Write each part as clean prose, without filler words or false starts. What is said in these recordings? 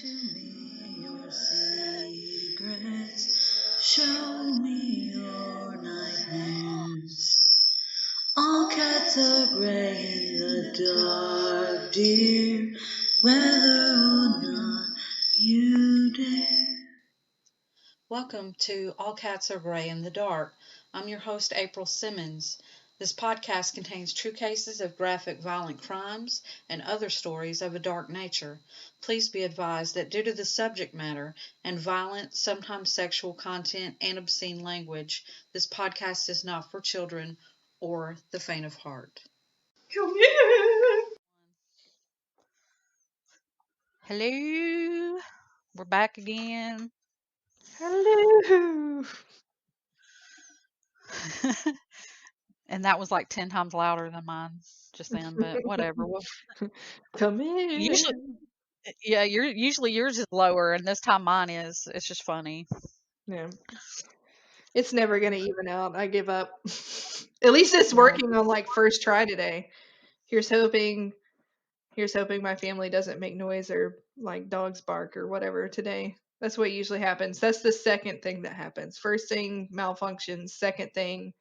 me your secrets, show me your nightmares. All cats are gray in the dark, dear, whether or not you dare. Welcome to All Cats Are Gray in the Dark. I'm your host, April Simmons. This podcast contains true cases of graphic violent crimes and other stories of a dark nature. Please be advised that due to the subject matter and violent, sometimes sexual content and obscene language, this podcast is not for children or the faint of heart. Hello, we're back again. Hello. And that was like 10 times louder than mine just then, but whatever. Come in. Usually, yeah, usually yours is lower, and this time mine is. It's just funny. Yeah. It's never gonna even out. I give up. At least it's working on like first try today. Here's hoping my family doesn't make noise or like dogs bark or whatever today. That's what usually happens. That's the second thing that happens. First thing malfunctions, second thing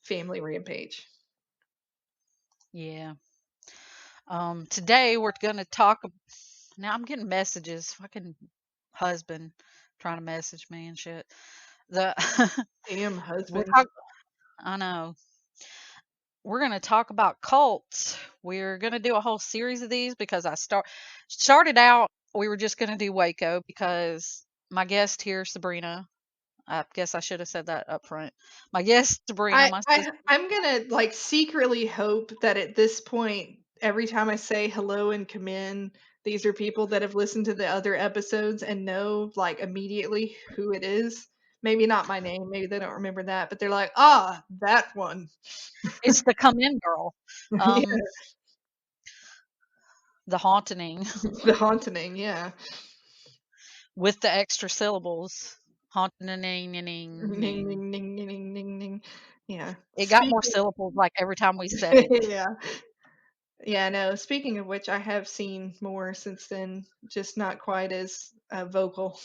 family rampage. Yeah. Today we're gonna talk. Now I'm getting messages. Fucking husband trying to message me and shit. The Damn we're husband. I know. We're gonna talk about cults. We're gonna do a whole series of these because I started out. We were just gonna do Waco because my guest here, Sabrina. I guess I should have said that up front. My guest, Sabrina, my sister. I'm gonna like secretly hope that at this point, every time I say hello and come in, these are people that have listened to the other episodes and know like immediately who it is. Maybe not my name, maybe they don't remember that, but they're like, ah, that one. It's the come in girl. Yeah, The haunting the haunting, yeah. with the extra syllables. Haunting. Ning, ning, ning, ning, ning, ning, ning. Yeah. It got more syllables like every time we said it. Yeah. Yeah, no. Speaking of which, I have seen more since then, just not quite as vocal.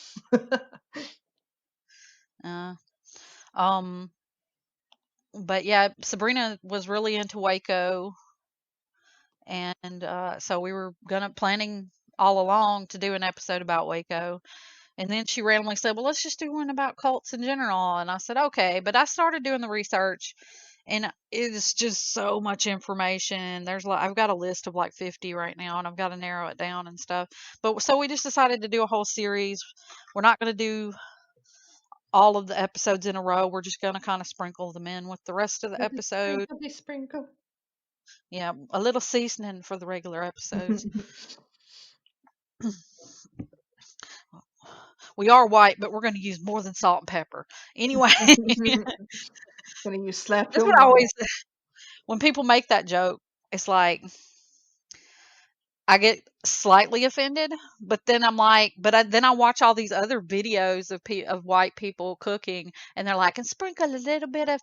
But yeah, Sabrina was really into Waco, and so we were planning all along to do an episode about Waco. And then she randomly said, well, let's just do one about cults in general. And I said, okay. But I started doing the research, and it's just so much information. I've got a list of like 50 right now, and I've got to narrow it down and stuff. But so we just decided to do a whole series. We're not going to do all of the episodes in a row. We're just going to kind of sprinkle them in with the rest of the episode. Sprinkle. Yeah, a little seasoning for the regular episodes. We are white, but we're going to use more than salt and pepper. Anyway, Gonna use slap. that's what I always. When people make that joke, it's like I get slightly offended, but then I'm like, then I watch all these other videos of white people cooking, and they're like, and sprinkle a little bit of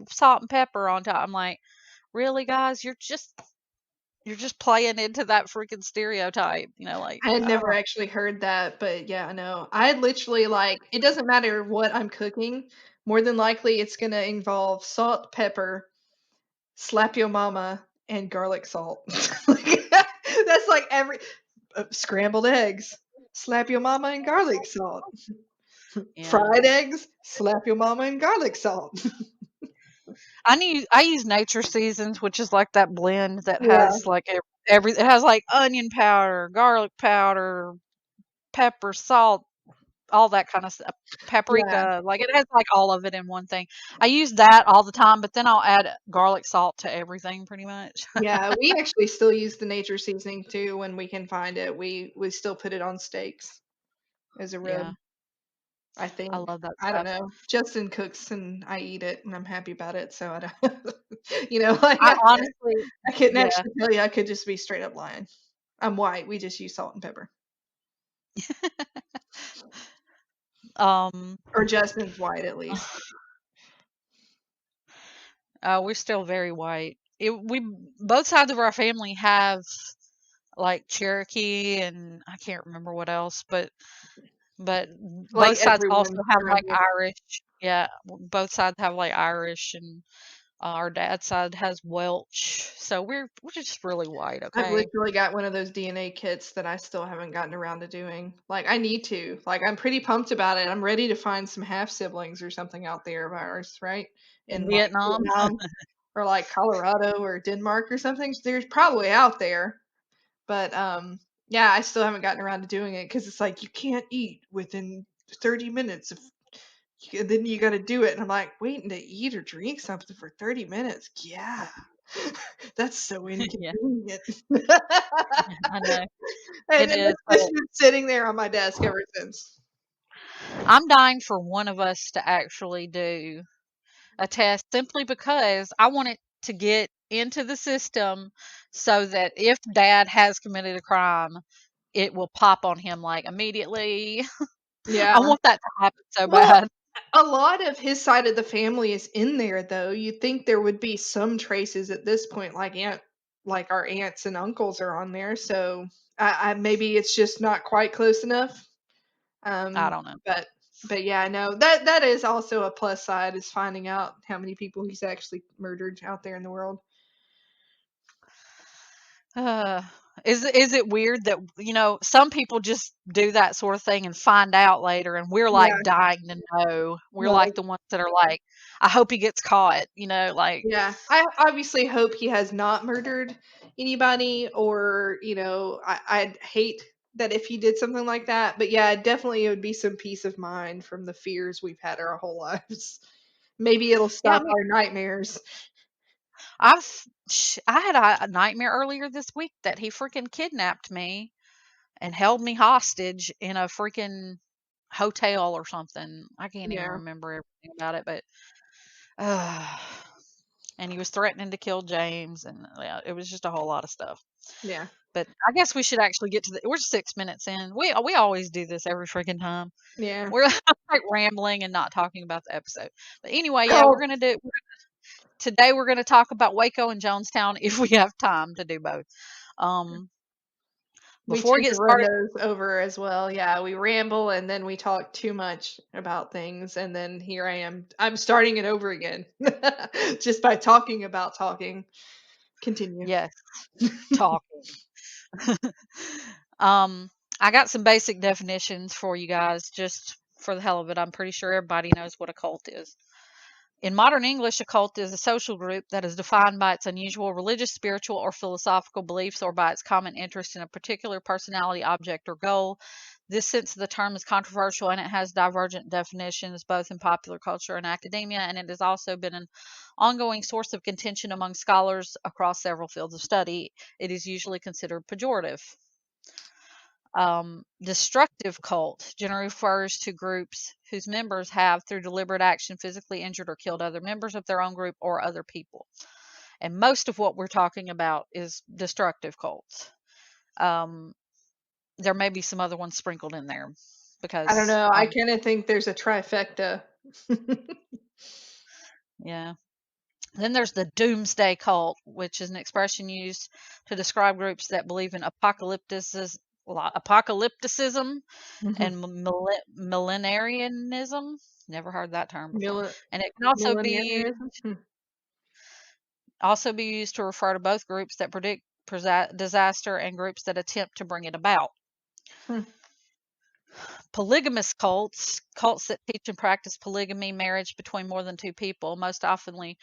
salt and pepper on top. I'm like, really, guys, you're just playing into that freaking stereotype, like. I had never actually heard that, but yeah, I know. I literally like it doesn't matter what I'm cooking. More than likely, it's gonna involve salt, pepper, slap your mama, and garlic salt. That's like every scrambled eggs, slap your mama and garlic salt. Yeah. Fried eggs, slap your mama and garlic salt. I use nature seasons, which is like that blend that has like it has like onion powder, garlic powder, pepper, salt, all that kind of stuff. Paprika, like it has like all of it in one thing. I use that all the time, but then I'll add garlic salt to everything pretty much. Yeah, we actually still use the nature seasoning too when we can find it. We still put it on steaks as a rub. Yeah. I think. I love that I don't stuff. know. Justin cooks and I eat it and I'm happy about it. So I don't, like I honestly, I couldn't yeah. actually tell you. I could just be straight up lying. I'm white. We just use salt and pepper. Or Justin's white at least. We're still very white. We both sides of our family have like Cherokee, and I can't remember what else, but Like both sides also everyone have around like here. Irish. Yeah, both sides have like Irish, and our dad's side has Welsh. So we're just really white, I've okay? literally got one of those DNA kits that I still haven't gotten around to doing. Like, I need to. Like, I'm pretty pumped about it. I'm ready to find some half siblings or something out there of ours, right? In In like Vietnam. Vietnam or like Colorado or Denmark or something. There's probably out there. But yeah, I still haven't gotten around to doing it because it's like you can't eat within 30 minutes of then you got to do it. And I'm like, waiting to eat or drink something for 30 minutes. Yeah. That's so Yeah, inconvenient. I know And it then is, it's but just been sitting there on my desk ever since. I'm dying for one of us to actually do a test simply because I want it to get into the system so that if dad has committed a crime, it will pop on him like immediately. Yeah. I want that to happen so Well, bad. a lot of his side of the family is in there though. You'd think there would be some traces at this point, like our aunts and uncles are on there. So I maybe it's just not quite close enough. I Um, don't know. but yeah, no, that is also a plus side is finding out how many people he's actually murdered out there in the world. Uh, is it weird that some people just do that sort of thing and find out later, and we're Yeah, like dying to know. We're like like the ones that are like, I hope he gets caught. Like yeah. I obviously hope he has not murdered anybody, or I'd hate that if he did something like that. But yeah, definitely it would be some peace of mind from the fears we've had our whole lives. Maybe it'll yeah, stop our nightmares. I had a nightmare earlier this week that he freaking kidnapped me and held me hostage in a freaking hotel or something. I can't even Yeah, remember everything about it, but uh, and he was threatening to kill James, and yeah, it was just a whole lot of stuff. yeah, But I guess we should actually get to we're 6 minutes in. We always do this every freaking time. yeah. We're like rambling and not talking about the episode. But anyway, yeah, Oh, today we're gonna talk about Waco and Jonestown if we have time to do both. Um, we before we tend get to run started, those over as well. Yeah, we ramble and then we talk too much about things, and then here I am. I'm starting it over again just by talking about talking. Continue. yes, talking. um, I got some basic definitions for you guys, just for the hell of it. I'm pretty sure everybody knows what a cult is. In modern English, a cult is a social group that is defined by its unusual religious, spiritual, or philosophical beliefs or by its common interest in a particular personality, object, or goal. This sense of the term is controversial and it has divergent definitions both in popular culture and academia, and it has also been an ongoing source of contention among scholars across several fields of study. It is usually considered pejorative. Destructive cult generally refers to groups whose members have, through deliberate action, physically injured or killed other members of their own group or other people. And most of what we're talking about is destructive cults. Um, there may be some other ones sprinkled in there I don't because, know. I kind of think there's a trifecta. yeah. Then there's the doomsday cult, which is an expression used to describe groups that believe in apocalypticism Mhm. and millenarianism. Never heard that term before. Mil- And it can Millenarianism? also be used to refer to both groups that predict disaster and groups that attempt to bring it about. Hmm. Polygamous cults that teach and practice polygamy, marriage between more than two people, most oftenly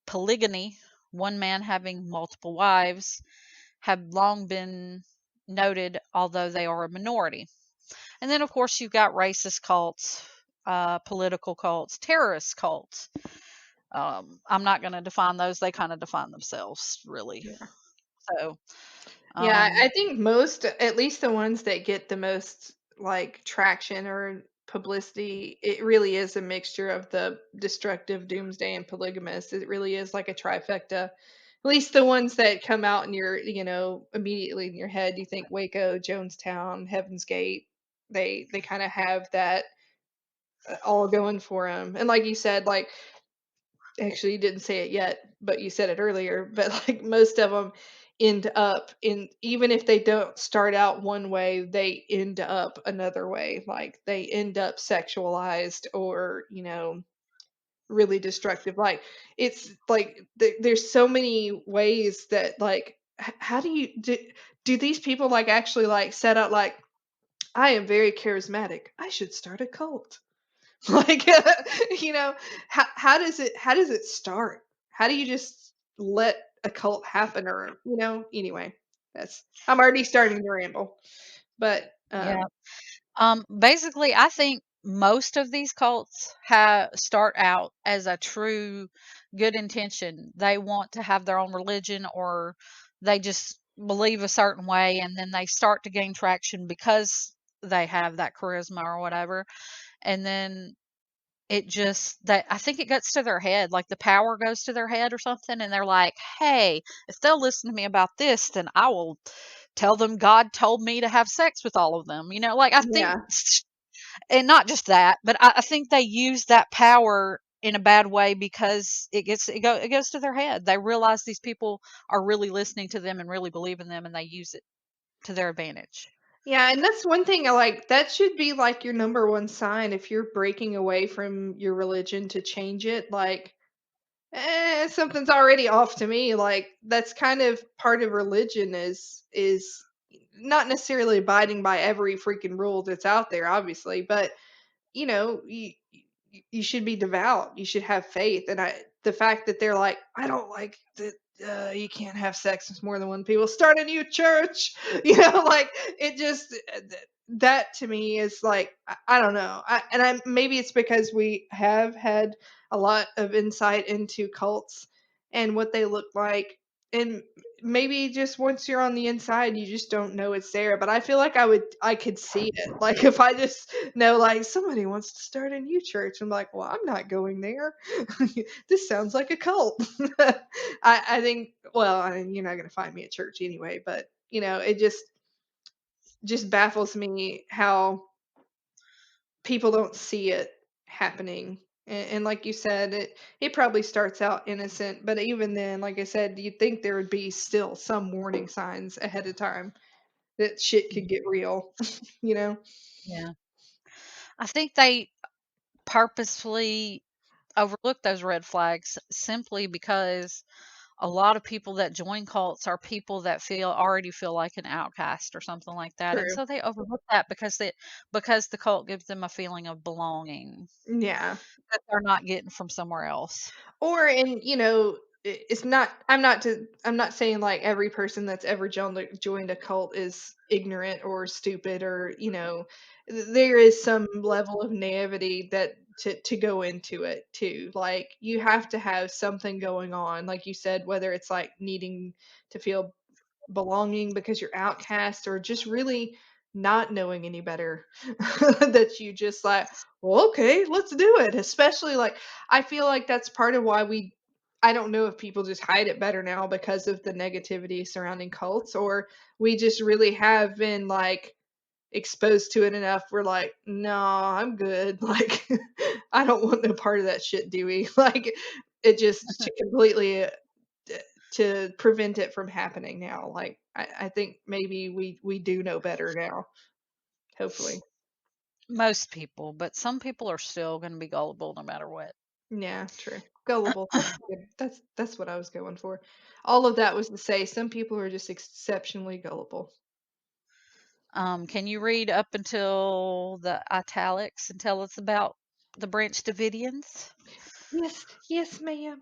polygyny, one man having multiple wives, have long been noted, although they are a minority. And then, of course, you've got racist cults, political cults, terrorist cults. I'm not going to define those. They kind of define themselves, really. Yeah. So, Yeah, um, I think most, at least the ones that get the most like traction or publicity, it really is a mixture of the destructive, doomsday, and polygamous. It really is like a trifecta. At least the ones that come out in your, immediately in your head, you think Waco, Jonestown, Heaven's Gate. They kind of have that all going for them. And like you said, like actually you didn't say it yet, but you said it earlier, but like most of them, end up in, even if they don't start out one way, they end up another way. Like they end up sexualized or, really destructive. Like it's like there's so many ways that like how do you do these people like actually like set up like I am very charismatic, I should start a cult. Like how does it start? How do you just let a cult happen? Or anyway, that's I'm already starting to ramble. But Yeah. Basically, I think most of these cults start out as a true good intention. They want to have their own religion, or they just believe a certain way, and then they start to gain traction because they have that charisma or whatever. And then it just that I think it gets to their head, like the power goes to their head or something, and they're like, "Hey, if they'll listen to me about this, then I will tell them God told me to have sex with all of them." Like I think, yeah. and not just that, but I think they use that power in a bad way because it goes to their head. They realize these people are really listening to them and really believe in them, and they use it to their advantage. Yeah, and that's one thing I like. That should be like your number one sign if you're breaking away from your religion to change it. Like, something's already off to me. Like, that's kind of part of religion is not necessarily abiding by every freaking rule that's out there, obviously, but you should be devout. You should have faith. And the fact that they're like, I don't like that. You can't have sex with more than one people. Start a new church. Like it just that to me is like I don't know. Maybe it's because we have had a lot of insight into cults and what they look like, and maybe just once you're on the inside, you just don't know it's there. But I feel like I could see it. Like if I just know like somebody wants to start a new church, I'm like, well, I'm not going there. This sounds like a cult. I think, well, I mean, you're not going to find me at church anyway, but it just baffles me how people don't see it happening. And like you said, it probably starts out innocent, but even then, like I said, you'd think there would be still some warning signs ahead of time that shit could get real, you know? Yeah. I think they purposefully overlook those red flags simply because a lot of people that join cults are people that already feel like an outcast or something like that, and True. so they overlook that because the cult gives them a feeling of belonging Yeah. that they're not getting from somewhere else. Or and it's not I'm not saying like every person that's ever joined a cult is ignorant or stupid, or there is some level of naivety that to go into it too. Like you have to have something going on, like you said, whether it's like needing to feel belonging because you're outcast, or just really not knowing any better. That you just like, well, okay, let's do it. Especially like I feel like that's part of why I don't know if people just hide it better now because of the negativity surrounding cults, or we just really have been like exposed to it enough. We're like, no, I'm good. Like, I don't want no part of that shit, Dewey. Like, it just to completely to prevent it from happening now. Like, I think maybe we do know better now. Hopefully. Most people, but some people are still going to be gullible no matter what. Yeah, true. Gullible. That's good. That's what I was going for. All of that was to say some people are just exceptionally gullible. Can you read up until the italics and tell us about the Branch Davidians? Yes, ma'am.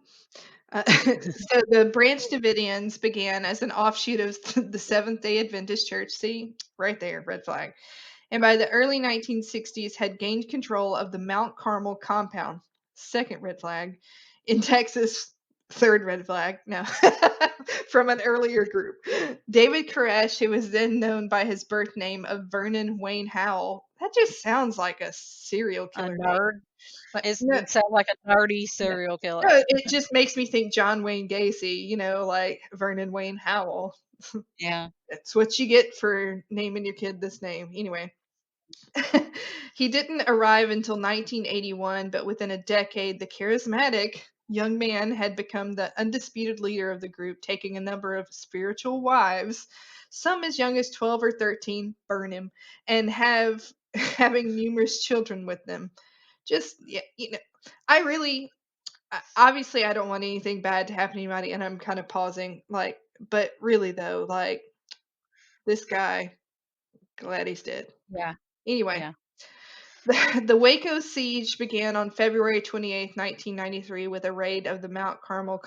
So the Branch Davidians began as an offshoot of the Seventh Day Adventist Church. See, right there, red flag. And by the early 1960s had gained control of the Mount Carmel compound. Second red flag. In Texas, third red flag. No, from an earlier group. David Koresh, who was then known by his birth name of Vernon Wayne Howell. That just sounds like a serial A killer name. nerd? Like, no, It sounds like a nerdy no, serial killer. no, it just makes me think John Wayne Gacy, like Vernon Wayne Howell. Yeah. That's what you get for naming your kid this name. Anyway. He didn't arrive until 1981, but within a decade, the charismatic young man had become the undisputed leader of the group, taking a number of spiritual wives, some as young as 12 or 13, burn him, and having numerous children with them. Just, yeah, I really, obviously, I don't want anything bad to happen to anybody, and I'm kind of pausing, like, but really though, like, this guy, glad he's dead. Yeah. Anyway, Yeah. the Waco siege began on February 28, 1993, with a raid of the Mount Carmel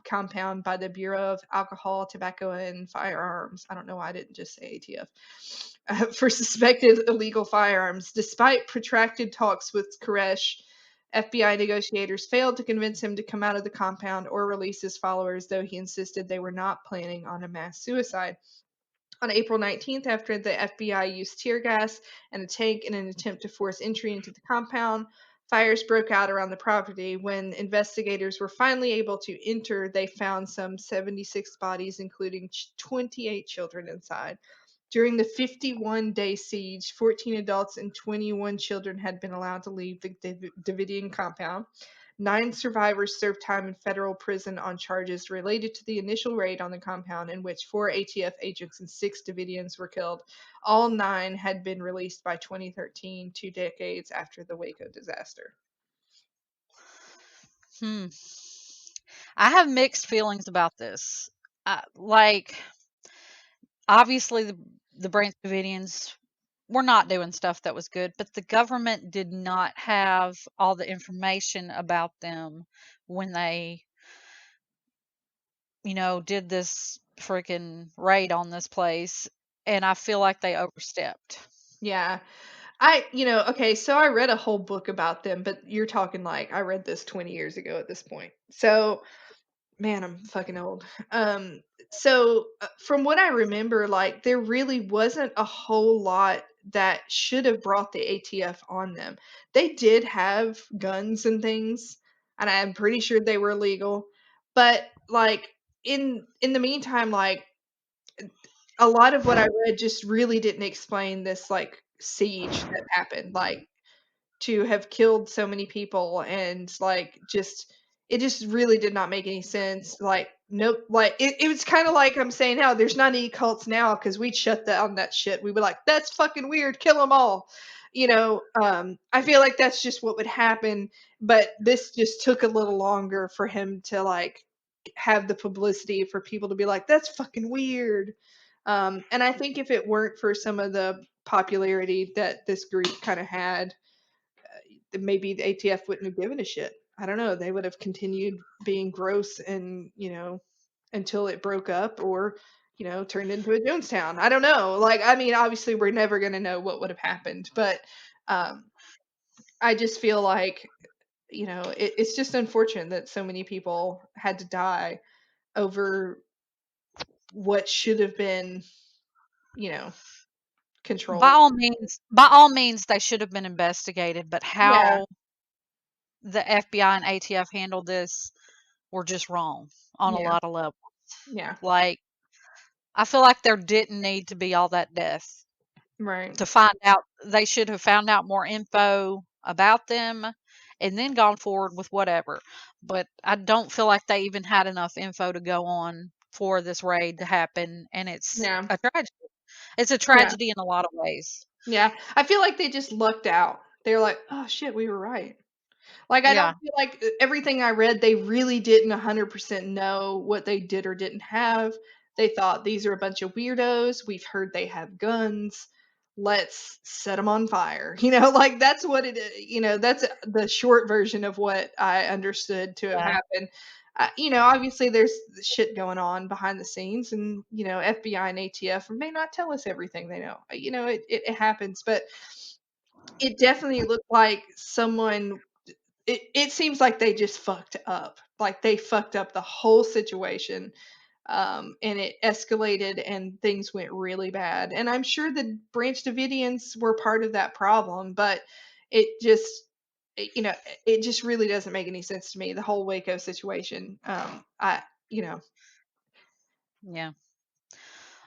compound by the Bureau of Alcohol, Tobacco, and Firearms. I don't know why I didn't just say ATF. For suspected illegal firearms. Despite protracted talks with Koresh, FBI negotiators failed to convince him to come out of the compound or release his followers, though he insisted they were not planning on a mass suicide. On April 19th, after the FBI used tear gas and a tank in an attempt to force entry into the compound, fires broke out around the property. When investigators were finally able to enter, they found some 76 bodies, including 28 children inside. During the 51-day siege, 14 adults and 21 children had been allowed to leave the Davidian compound. 9 survivors served time in federal prison on charges related to the initial raid on the compound, in which 4 ATF agents and 6 Davidians were killed. All 9 had been released by 2013, 2 decades after the Waco disaster. I have mixed feelings about this. Like, obviously, the Branch Davidians were not doing stuff that was good, but the government did not have all the information about them when they, did this freaking raid on this place, and I feel like they overstepped. Yeah. Okay, so I read a whole book about them, but you're talking like I read this 20 years ago at this point. So, man, I'm fucking old. From what I remember, like there really wasn't a whole lot that should have brought the ATF on them. They did have guns and things, and I'm pretty sure they were legal. But like in the meantime, like a lot of what I read just really didn't explain this like siege that happened. Like to have killed so many people and like just it just really did not make any sense. Like nope, like it was kind of like I'm saying how there's not any cults now because we'd shut down that shit. We were like, that's fucking weird, kill them all. I feel like that's just what would happen, but this just took a little longer for him to like have the publicity for people to be like, that's fucking weird. And I think if it weren't for some of the popularity that this group kind of had, maybe the ATF wouldn't have given a shit. I don't know. They would have continued being gross and, until it broke up or, turned into a Jonestown. I don't know. Like, I mean, obviously we're never going to know what would have happened, but I just feel like, it's just unfortunate that so many people had to die over what should have been, controlled. By all means, they should have been investigated, but Yeah. how the FBI and ATF handled this were just wrong on a Yeah. lot of levels. Yeah. Like, I feel like there didn't need to be all that death Right. to find out. They should have found out more info about them and then gone forward with whatever. But I don't feel like they even had enough info to go on for this raid to happen, and it's Yeah. a tragedy. It's a Yeah. tragedy in a lot of ways. Yeah. I feel like they just lucked out. They're like, oh shit, we were right. Like, I Yeah. don't feel like everything I read, they really didn't 100% know what they did or didn't have. They thought these are a bunch of weirdos. We've heard they have guns. Let's set them on fire. Like that's what it is. That's the short version of what I understood to have Yeah. happened. Obviously there's shit going on behind the scenes, and FBI and ATF may not tell us everything they know. It happens, but it definitely looked like someone it seems like they just fucked up. Like they fucked up the whole situation. And it escalated and things went really bad. And I'm sure the Branch Davidians were part of that problem, but it just it just really doesn't make any sense to me, the whole Waco situation. I Yeah.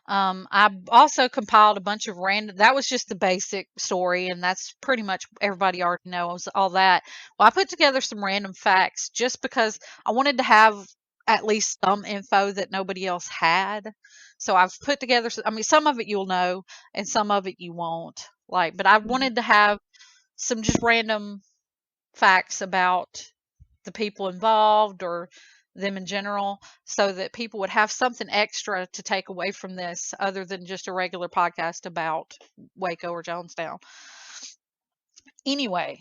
I also compiled a bunch of random. That was just the basic story, and that's pretty much everybody already knows all that. Well, I put together some random facts just because I wanted to have at least some info that nobody else had. So I've put together. I mean, some of it you'll know, and some of it you won't. Like, but I wanted to have some just random facts about the people involved or them in general so that people would have something extra to take away from this other than just a regular podcast about Waco or Jonestown. Anyway,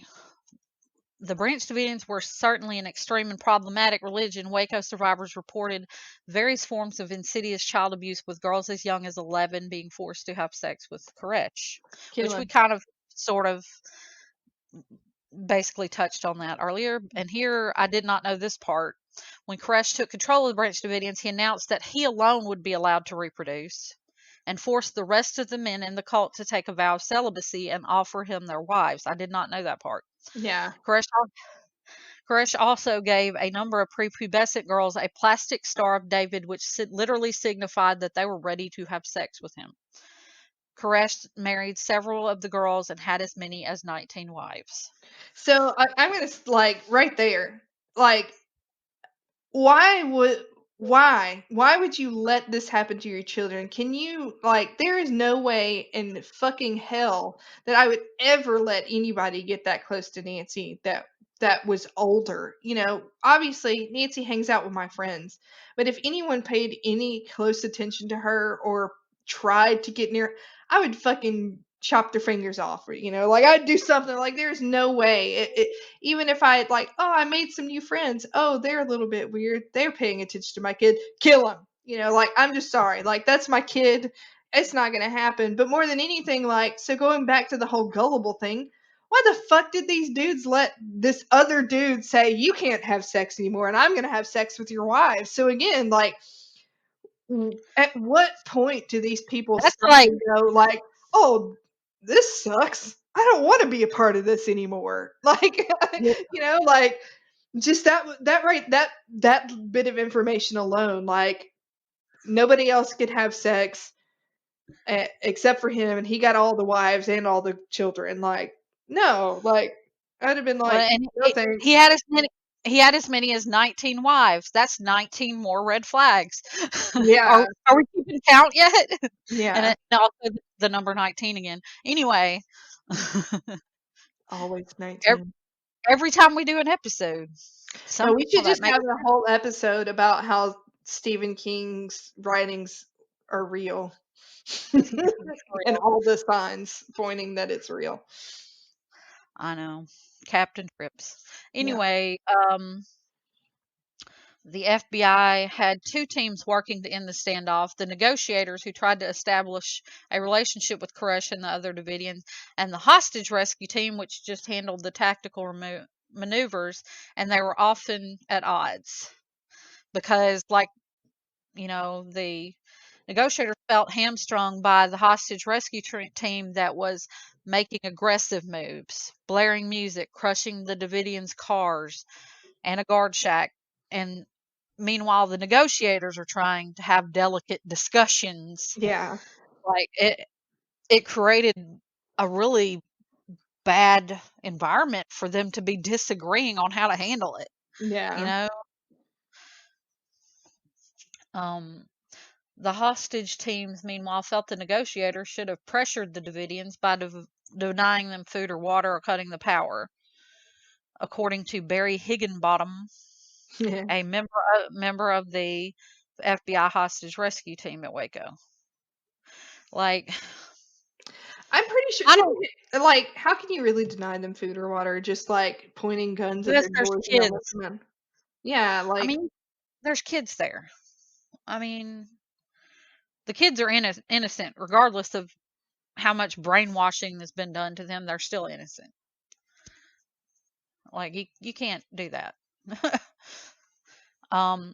the Branch Davidians were certainly an extreme and problematic religion. Waco survivors reported various forms of insidious child abuse, with girls as young as 11 being forced to have sex with Koresh, which we kind of sort of basically touched on that earlier. And here, I did not know this part. When Koresh took control of the Branch Davidians, he announced that he alone would be allowed to reproduce and forced the rest of the men in the cult to take a vow of celibacy and offer him their wives. I did not know that part. Yeah. Koresh also gave a number of prepubescent girls a plastic Star of David, which literally signified that they were ready to have sex with him. Koresh married several of the girls and had as many as 19 wives. So I'm gonna like right there, like why would you let this happen to your children? Can you like there is no way in fucking hell that I would ever let anybody get that close to Nancy that was older. You know, obviously Nancy hangs out with my friends, but if anyone paid any close attention to her or tried to get near, I would fucking chop their fingers off, you know, like I'd do something. Like there's no way even if I like, oh, I made some new friends. Oh, they're a little bit weird. They're paying attention to my kid. Kill him. You know, like I'm just sorry. Like that's my kid. It's not going to happen. But more than anything, like, so going back to the whole gullible thing, why the fuck did these dudes let this other dude say you can't have sex anymore and I'm going to have sex with your wives? So again, like, at what point do these people That's stop like, and go like, oh, this sucks. I don't want to be a part of this anymore. Like, you know, like just that bit of information alone, like nobody else could have sex except for him, and he got all the wives and all the children. Like, no, like I'd have been well, like, and no thanks. he had as many as 19 wives. That's 19 more red flags. Yeah, Are we keeping count yet? yeah, And also the number 19 again. Anyway, always every, 19. every time we do an episode, some No, we people should that just make have a whole episode about how Stephen King's writings are real. And real. all the signs pointing that it's real. I know. Captain Trips. Yeah. Anyway, the FBI had two teams working to end the standoff: the negotiators, who tried to establish a relationship with Koresh and the other Davidians, and the hostage rescue team, which just handled the tactical maneuvers, and they were often at odds because, like, you know, the negotiators felt hamstrung by the hostage rescue team that was making aggressive moves, blaring music, crushing the Davidians' cars and a guard shack. And meanwhile, the negotiators are trying to have delicate discussions. Yeah. Like it created a really bad environment for them to be disagreeing on how to handle it. You Yeah. know, um, the hostage teams, meanwhile, felt the negotiators should have pressured the Davidians by denying them food or water or cutting the power. According to Barry Higginbottom, Yeah. a member of the FBI hostage rescue team at Waco. Like, I'm pretty sure I don't, like how can you really deny them food or water just like pointing guns at because their there's doors and not kids. letting them in? Yeah, I like mean, there's kids there. I mean, the kids are innocent, regardless of how much brainwashing has been done to them. They're still innocent. Like, you can't do that.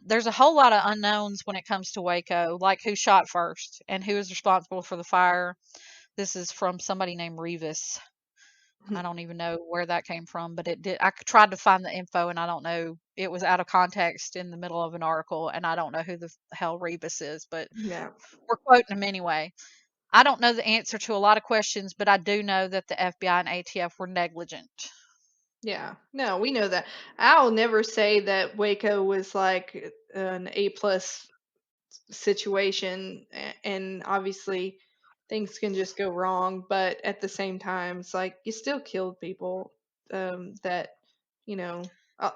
There's a whole lot of unknowns when it comes to Waco, like who shot first and who is responsible for the fire. This is from somebody named Revis. I don't even know where that came from, but it did. I tried to find the info, and I don't know. It was out of context in the middle of an article, and I don't know who the hell Rebus is, but Yeah. we're quoting him anyway. I don't know the answer to a lot of questions, but I do know that the FBI and ATF were negligent. Yeah. No, we know that. I'll never say that Waco was like an A+ situation, and obviously things can just go wrong, but at the same time it's like you still killed people, that you know uh,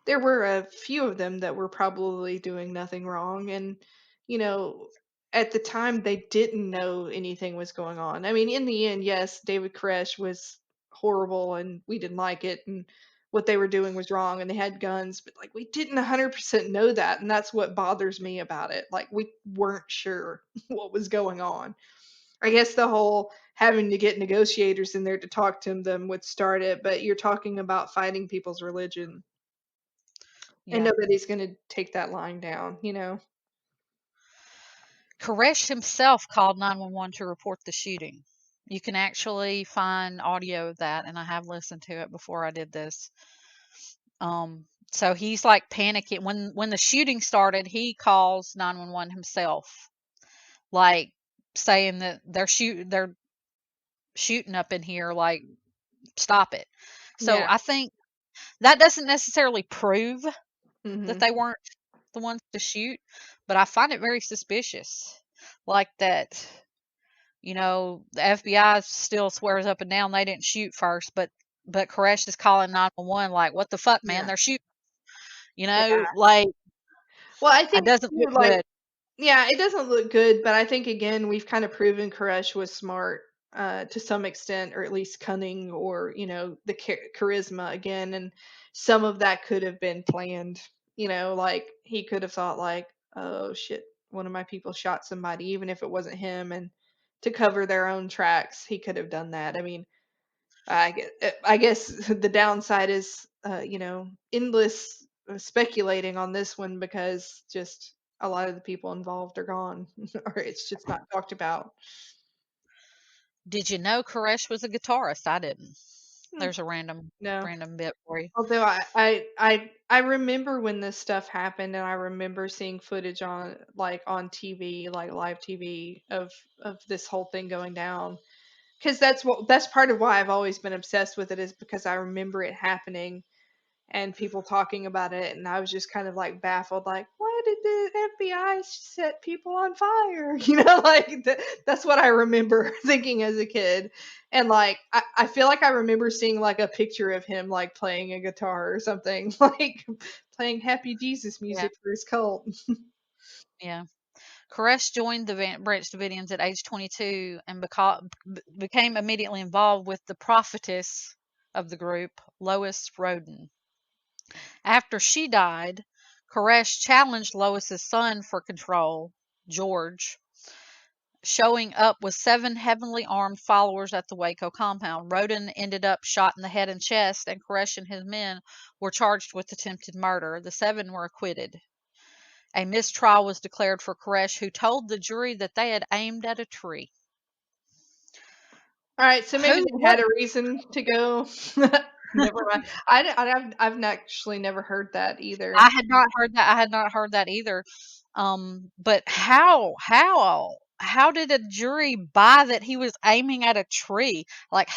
there were a few of them that were probably doing nothing wrong, and you know at the time they didn't know anything was going on. I mean, in the end, yes, David Koresh was horrible and we didn't like it, and what they were doing was wrong and they had guns, but like we didn't 100% know that, and that's what bothers me about it. Like we weren't sure what was going on. I guess the whole having to get negotiators in there to talk to them would start it, but you're talking about fighting people's religion, and Yeah. nobody's going to take that lying down, you know? Koresh himself called 911 to report the shooting. You can actually find audio of that, and I have listened to it before I did this. So he's like panicking when the shooting started. He calls 911 himself, like saying that they're shooting up in here, like stop it. So Yeah. I think that doesn't necessarily prove that Mhm. they weren't the ones to shoot, but I find it very suspicious, like that. The FBI still swears up and down they didn't shoot first, but Koresh is calling 911 like, what the fuck, man? Yeah. They're shooting. Yeah. Like Well, I it think doesn't too, look like, good. yeah, it doesn't look good, but I think again we've kind of proven Koresh was smart, to some extent, or at least cunning, or the charisma again, and some of that could have been planned. Like he could have thought like, oh shit, one of my people shot somebody, even if it wasn't him, and to cover their own tracks, he could have done that. I mean, I guess the downside is, endless speculating on this one, because just a lot of the people involved are gone, or it's just not talked about. Did you know Koresh was a guitarist? I didn't. Hmm, There's a random no. random bit for you. Although I remember when this stuff happened, and I remember seeing footage on TV, like live TV, of this whole thing going down. Because that's part of why I've always been obsessed with it, is because I remember it happening and people talking about it, and I was just kind of like baffled, like, why did the FBI set people on fire? Like that's what I remember thinking as a kid. And like I feel like I remember seeing like a picture of him like playing a guitar or something, like playing Happy Jesus Yeah, music for his cult. yeah. Koresh joined the Branch Davidians at age 22 and became immediately involved with the prophetess of the group, Lois Roden. After she died, Koresh challenged Lois's son for control, George, showing up with 7 heavily armed followers at the Waco compound. Roden ended up shot in the head and chest, and Koresh and his men were charged with attempted murder. The 7 were acquitted. A mistrial was declared for Koresh, who told the jury that they had aimed at a tree. All right, so maybe Who? they What? had a reason to go. Never mind. I've actually never heard that either. I had not heard that. I had not heard that either. But how did a jury buy that he was aiming at a tree? Like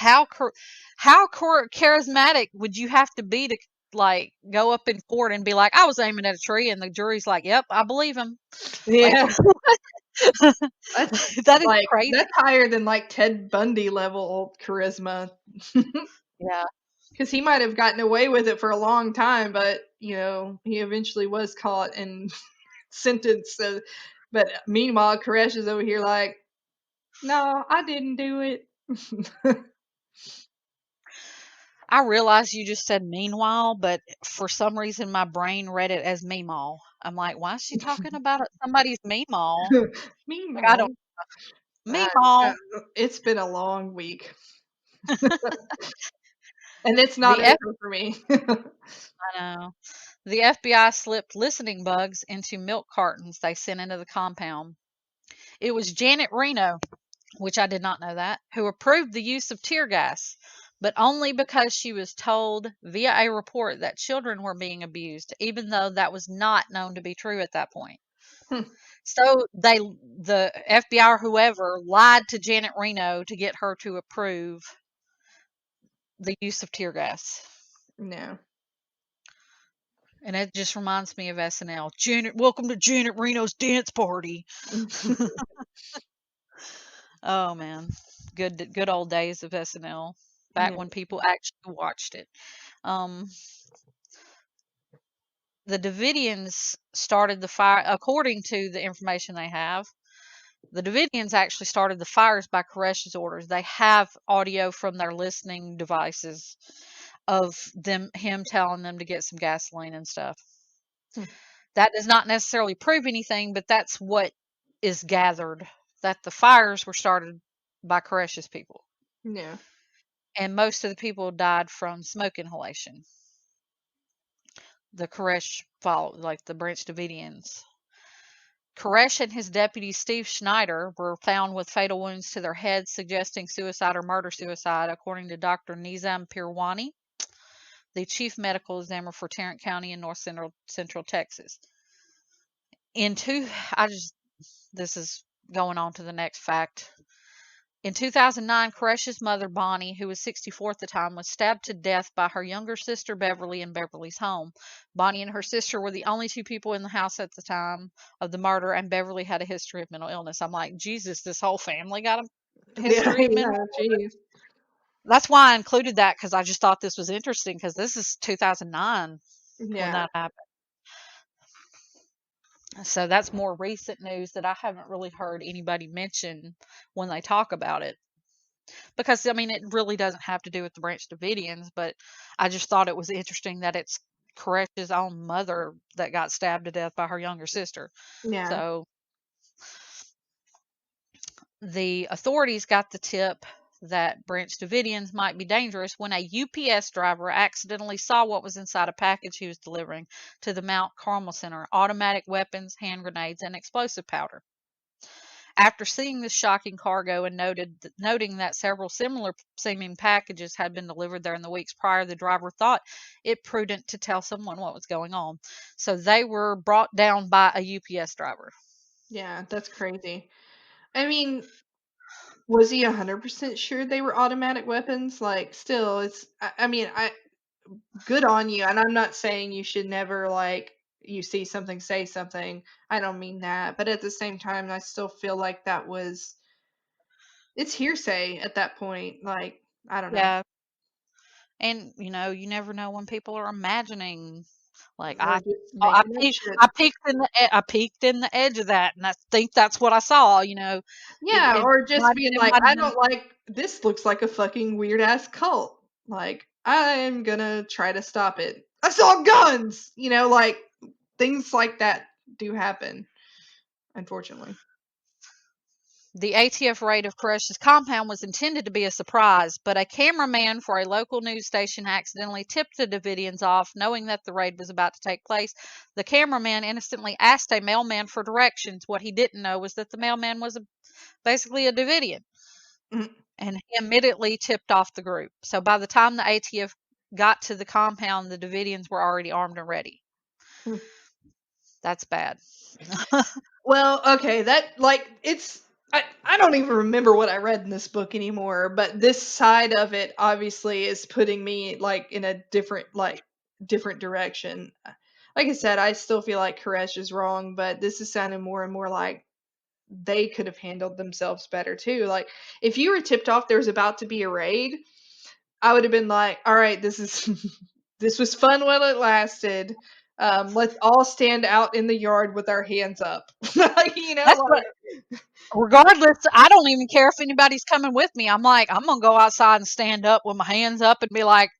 charismatic would you have to be to like go up in court and be like, I was aiming at a tree, and the jury's like, yep, I believe him. Like Yeah. That's that is like crazy. that's higher than like Ted Bundy level charisma. Yeah. Because he might have gotten away with it for a long time, but he eventually was caught and sentenced. So, but meanwhile, Koresh is over here like, no, I didn't do it. I realize you just said meanwhile, but for some reason my brain read it as meemaw. I'm like, why is she talking about somebody's meemaw? Like I don't Meanwhile, uh, meemaw. it's been a long week, and it's not The F over for me. I know. The FBI slipped listening bugs into milk cartons they sent into the compound. It was Janet Reno, which I did not know that, who approved the use of tear gas. but only because she was told via a report that children were being abused, even though that was not known to be true at that point. Hmm. So the FBI or whoever lied to Janet Reno to get her to approve the use of tear gas. No. And it just reminds me of SNL. Janet, welcome to Janet Reno's dance party. Oh man, good old days of SNL. Back Yeah. when people actually watched it. The Davidians started the fire, according to the information they have. The Davidians actually started the fires by Koresh's orders. They have audio from their listening devices of him telling them to get some gasoline and stuff. Hmm. That does not necessarily prove anything, but that's what is gathered, that the fires were started by Koresh's people. Yeah. And most of the people died from smoke inhalation. The Koresh followed, like the Branch Davidians. Koresh and his deputy Steve Schneider were found with fatal wounds to their heads, suggesting suicide or murder-suicide, according to Dr. Nizam Pirwani, the chief medical examiner for Tarrant County in north central Texas. This is going on to the next fact. In 2009, Koresh's mother, Bonnie, who was 64 at the time, was stabbed to death by her younger sister, Beverly, in Beverly's home. Bonnie and her sister were the only two people in the house at the time of the murder, and Beverly had a history of mental illness. I'm like, Jesus, this whole family got a history of mental illness. Geez. That's why I included that, because I just thought this was interesting, because this is 2009 when that happened. So that's more recent news that I haven't really heard anybody mention when they talk about it. Because, I mean, it really doesn't have to do with the Branch Davidians, but I just thought it was interesting that it's Koresh's own mother that got stabbed to death by her younger sister. Yeah. So the authorities got the tip that Branch Davidians might be dangerous when a UPS driver accidentally saw what was inside a package he was delivering to the Mount Carmel Center: automatic weapons, hand grenades, and explosive powder. After seeing this shocking cargo and noting that several similar seeming packages had been delivered there in the weeks prior, the driver thought it prudent to tell someone what was going on. So they were brought down by a UPS driver. Yeah, that's crazy. I mean, was he 100% sure they were automatic weapons? Like, still, good on you. And I'm not saying you should never, like, you see something, say something. I don't mean that. But at the same time, I still feel like it's hearsay at that point. Like, I don't know. Yeah. And, you never know when people are imagining. Like, Or I just I making up peeked, shit. I peeked in the edge of that, and I think that's what I saw. Yeah, It or just might being it like, might have I been. don't like this, looks like a fucking weird ass cult. Like, I'm gonna try to stop it. I saw guns! Like, things like that do happen, unfortunately. The ATF raid of Koresh's compound was intended to be a surprise, but a cameraman for a local news station accidentally tipped the Davidians off, knowing that the raid was about to take place. The cameraman innocently asked a mailman for directions. What he didn't know was that the mailman was basically a Davidian, Mhm. and he immediately tipped off the group. So by the time the ATF got to the compound, the Davidians were already armed and ready. Hmm. That's bad. Well, okay, I don't even remember what I read in this book anymore, but this side of it obviously is putting me like in a different direction. Like I said, I still feel like Koresh is wrong, but this is sounding more and more like they could have handled themselves better too. Like, if you were tipped off there was about to be a raid, I would have been like, all right, this is this was fun while it lasted. Let's all stand out in the yard with our hands up. Like, That's what. Regardless, I don't even care if anybody's coming with me. I'm like, I'm gonna go outside and stand up with my hands up and be like,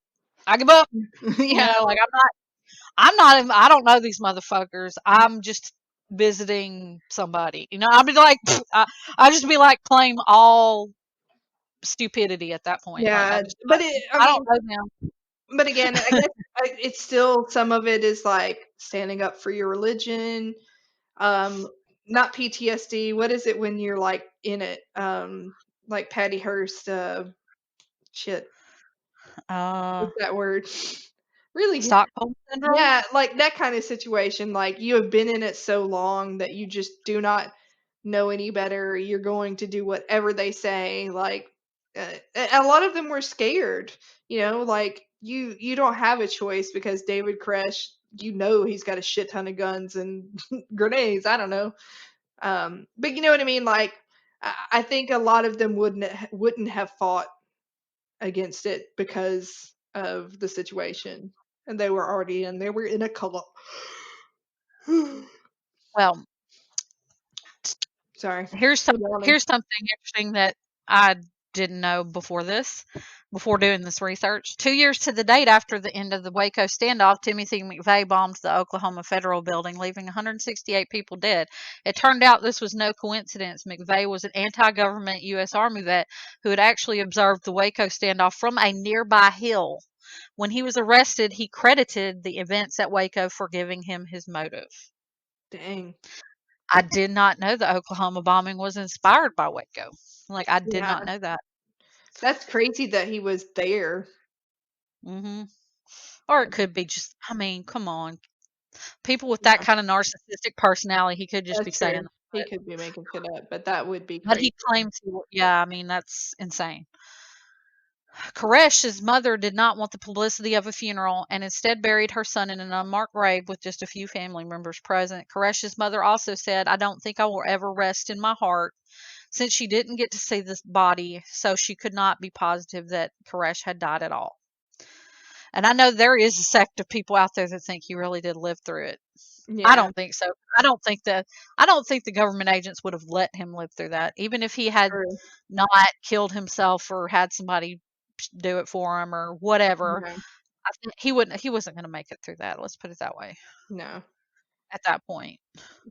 I give up. yeah, Like I don't know these motherfuckers. I'm just visiting somebody. I'd be like, I just be like, claim all stupidity at that point. Like yeah, but I don't know them. but again, I guess it's still, some of it is like standing up for your religion. Not PTSD. What is it when you're like in it? Like Patty Hearst. Shit. What's that word? Really good. Stockholm syndrome. Yeah, like that kind of situation. Like you have been in it so long that you just do not know any better. You're going to do whatever they say. Like a lot of them were scared. Like you don't have a choice because David Koresh, he's got a shit ton of guns and grenades. I don't know. But you know what I mean. Like I think a lot of them wouldn't have fought against it because of the situation, and they were in a cult. Well, Sorry. here's Keep going. here's something interesting that I didn't know before doing this research. 2 years to the date after the end of the Waco standoff, Timothy McVeigh bombed the Oklahoma Federal Building, leaving 168 people dead. It turned out this was no coincidence. McVeigh was an anti-government U.S. Army vet who had actually observed the Waco standoff from a nearby hill. When he was arrested, he credited the events at Waco for giving him his motive. Dang. I did not know the Oklahoma bombing was inspired by Waco. Like, I did not Yeah. know that. That's crazy that he was there. Or it could be just, I mean, come on. People with that Yeah, kind of narcissistic personality, he could just be that's saying true. He could be making shit up, but that would be but crazy. he claims yeah, I mean, that's insane. Koresh's mother did not want the publicity of a funeral and instead buried her son in an unmarked grave with just a few family members present. Koresh's mother also said, I don't think I will ever rest in my heart, since she didn't get to see this body, so she could not be positive that Koresh had died at all. And I know there is a sect of people out there that think he really did live through it. I Yeah, don't think so. I don't think the government agents would have let him live through that, even if he had true. not killed himself or had somebody do it for him or whatever. Yeah, I think he wasn't going to make it through that. Let's put it that way. no. At that point,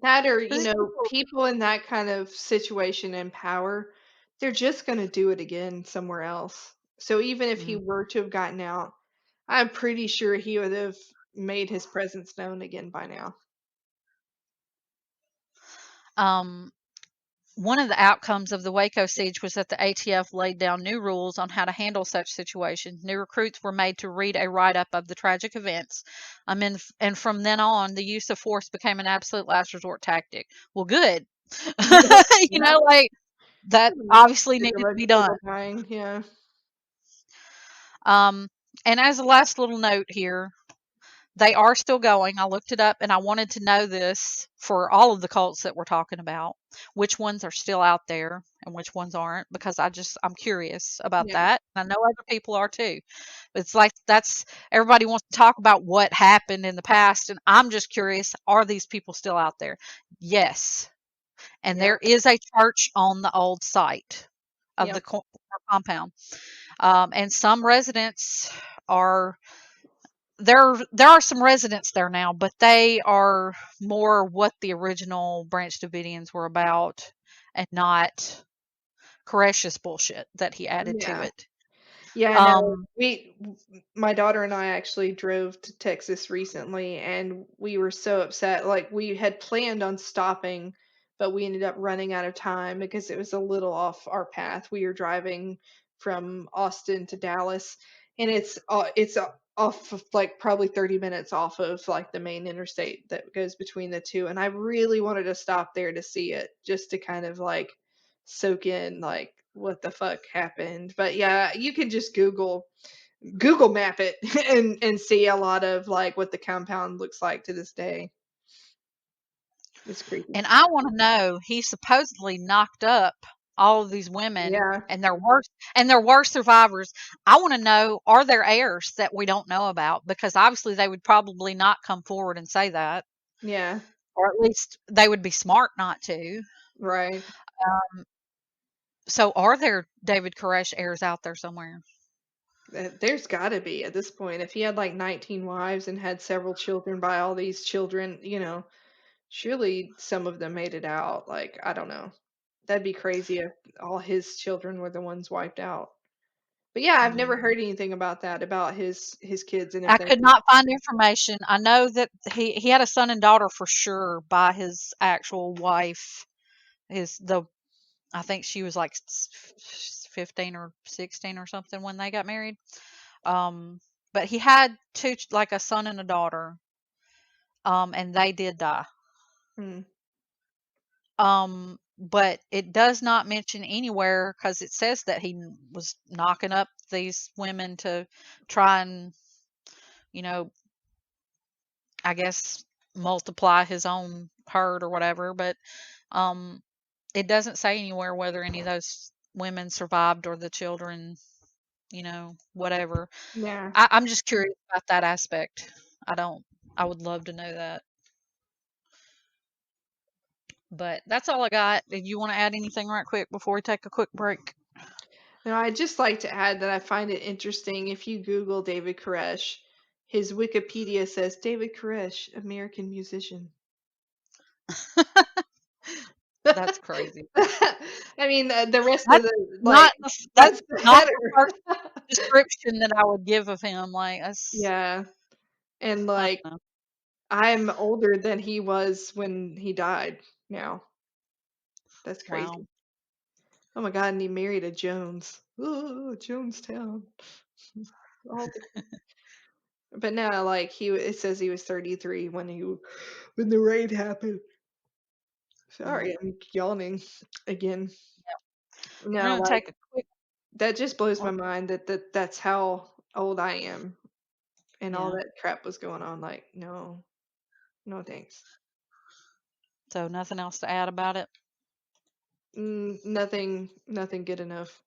That or, 'cause these people, people in that kind of situation and power, they're just going to do it again somewhere else. So even if he mm, were to have gotten out, I'm pretty sure he would have made his presence known again by now. um, one of the outcomes of the Waco siege was that the ATF laid down new rules on how to handle such situations. New recruits were made to read a write up of the tragic events. And from then on, the use of force became an absolute last resort tactic. Well, good. Yeah. Like that obviously There's a needed to bunch be of people done. dying. Yeah. Um, and as a last little note here, they are still going. I looked it up and I wanted to know this for all of the cults that we're talking about, which ones are still out there and which ones aren't, because I'm curious about Yeah. that. And I know other people are too. It's like that's everybody wants to talk about what happened in the past, and I'm just curious, are these people still out there? Yes. And Yeah. there is a church on the old site of Yep. the compound. And some residents are there are some residents there now, but they are more what the original Branch Davidians were about and not Koresh's bullshit that he added to Yeah. it. Yeah, no, Um, my daughter and I actually drove to Texas recently, and we were so upset. Like, we had planned on stopping, but we ended up running out of time because it was a little off our path. We were driving from Austin to Dallas, and off of, like, probably 30 minutes off of like the main interstate that goes between the two. And I really wanted to stop there to see it, just to kind of like soak in like what the fuck happened. But yeah, you can just Google map it and see a lot of like what the compound looks like to this day. It's creepy. and I want to know, he supposedly knocked up all of these women Yeah, and there were survivors. I want to know, are there heirs that we don't know about? Because obviously they would probably not come forward and say that, yeah, or at least they would be smart not to. right. So are there David Koresh heirs out there somewhere? There's got to be at this point. If he had like 19 wives and had several children by all these children, surely some of them made it out. Like, I don't know. That'd be crazy if all his children were the ones wiped out. But yeah, I've never Mm. heard anything about that, about his kids, and if I they. could not find information. I know that he had a son and daughter for sure by his actual wife. I think she was like 15 or 16 or something when they got married. But he had two, like a son and a daughter, and they did die. Hmm. But it does not mention anywhere, because it says that he was knocking up these women to try and, I guess, multiply his own herd or whatever. But it doesn't say anywhere whether any of those women survived or the children, whatever. Yeah. I'm just curious about that aspect. I would love to know that. But that's all I got. Did you want to add anything right quick before we take a quick break? Now, I'd just like to add that I find it interesting if you Google David Koresh, his Wikipedia says David Koresh, American musician. That's crazy. I mean, the rest of That's the that's that's the not header. the first description that I would give of him. Like, that's, Yeah, and I like don't know. I'm older than he was when he died. Now that's crazy. Wow. Oh my God, and he married a Jones. Oh, Jonestown. All the- but now, like it says he was 33 when the raid happened. Sorry, I'm yawning again. We're No, gonna like take a quick. that just blows my Oh, mind that's how old I am and all yeah. that crap was going on. Like, no, no thanks. So nothing else to add about it. Nothing good enough.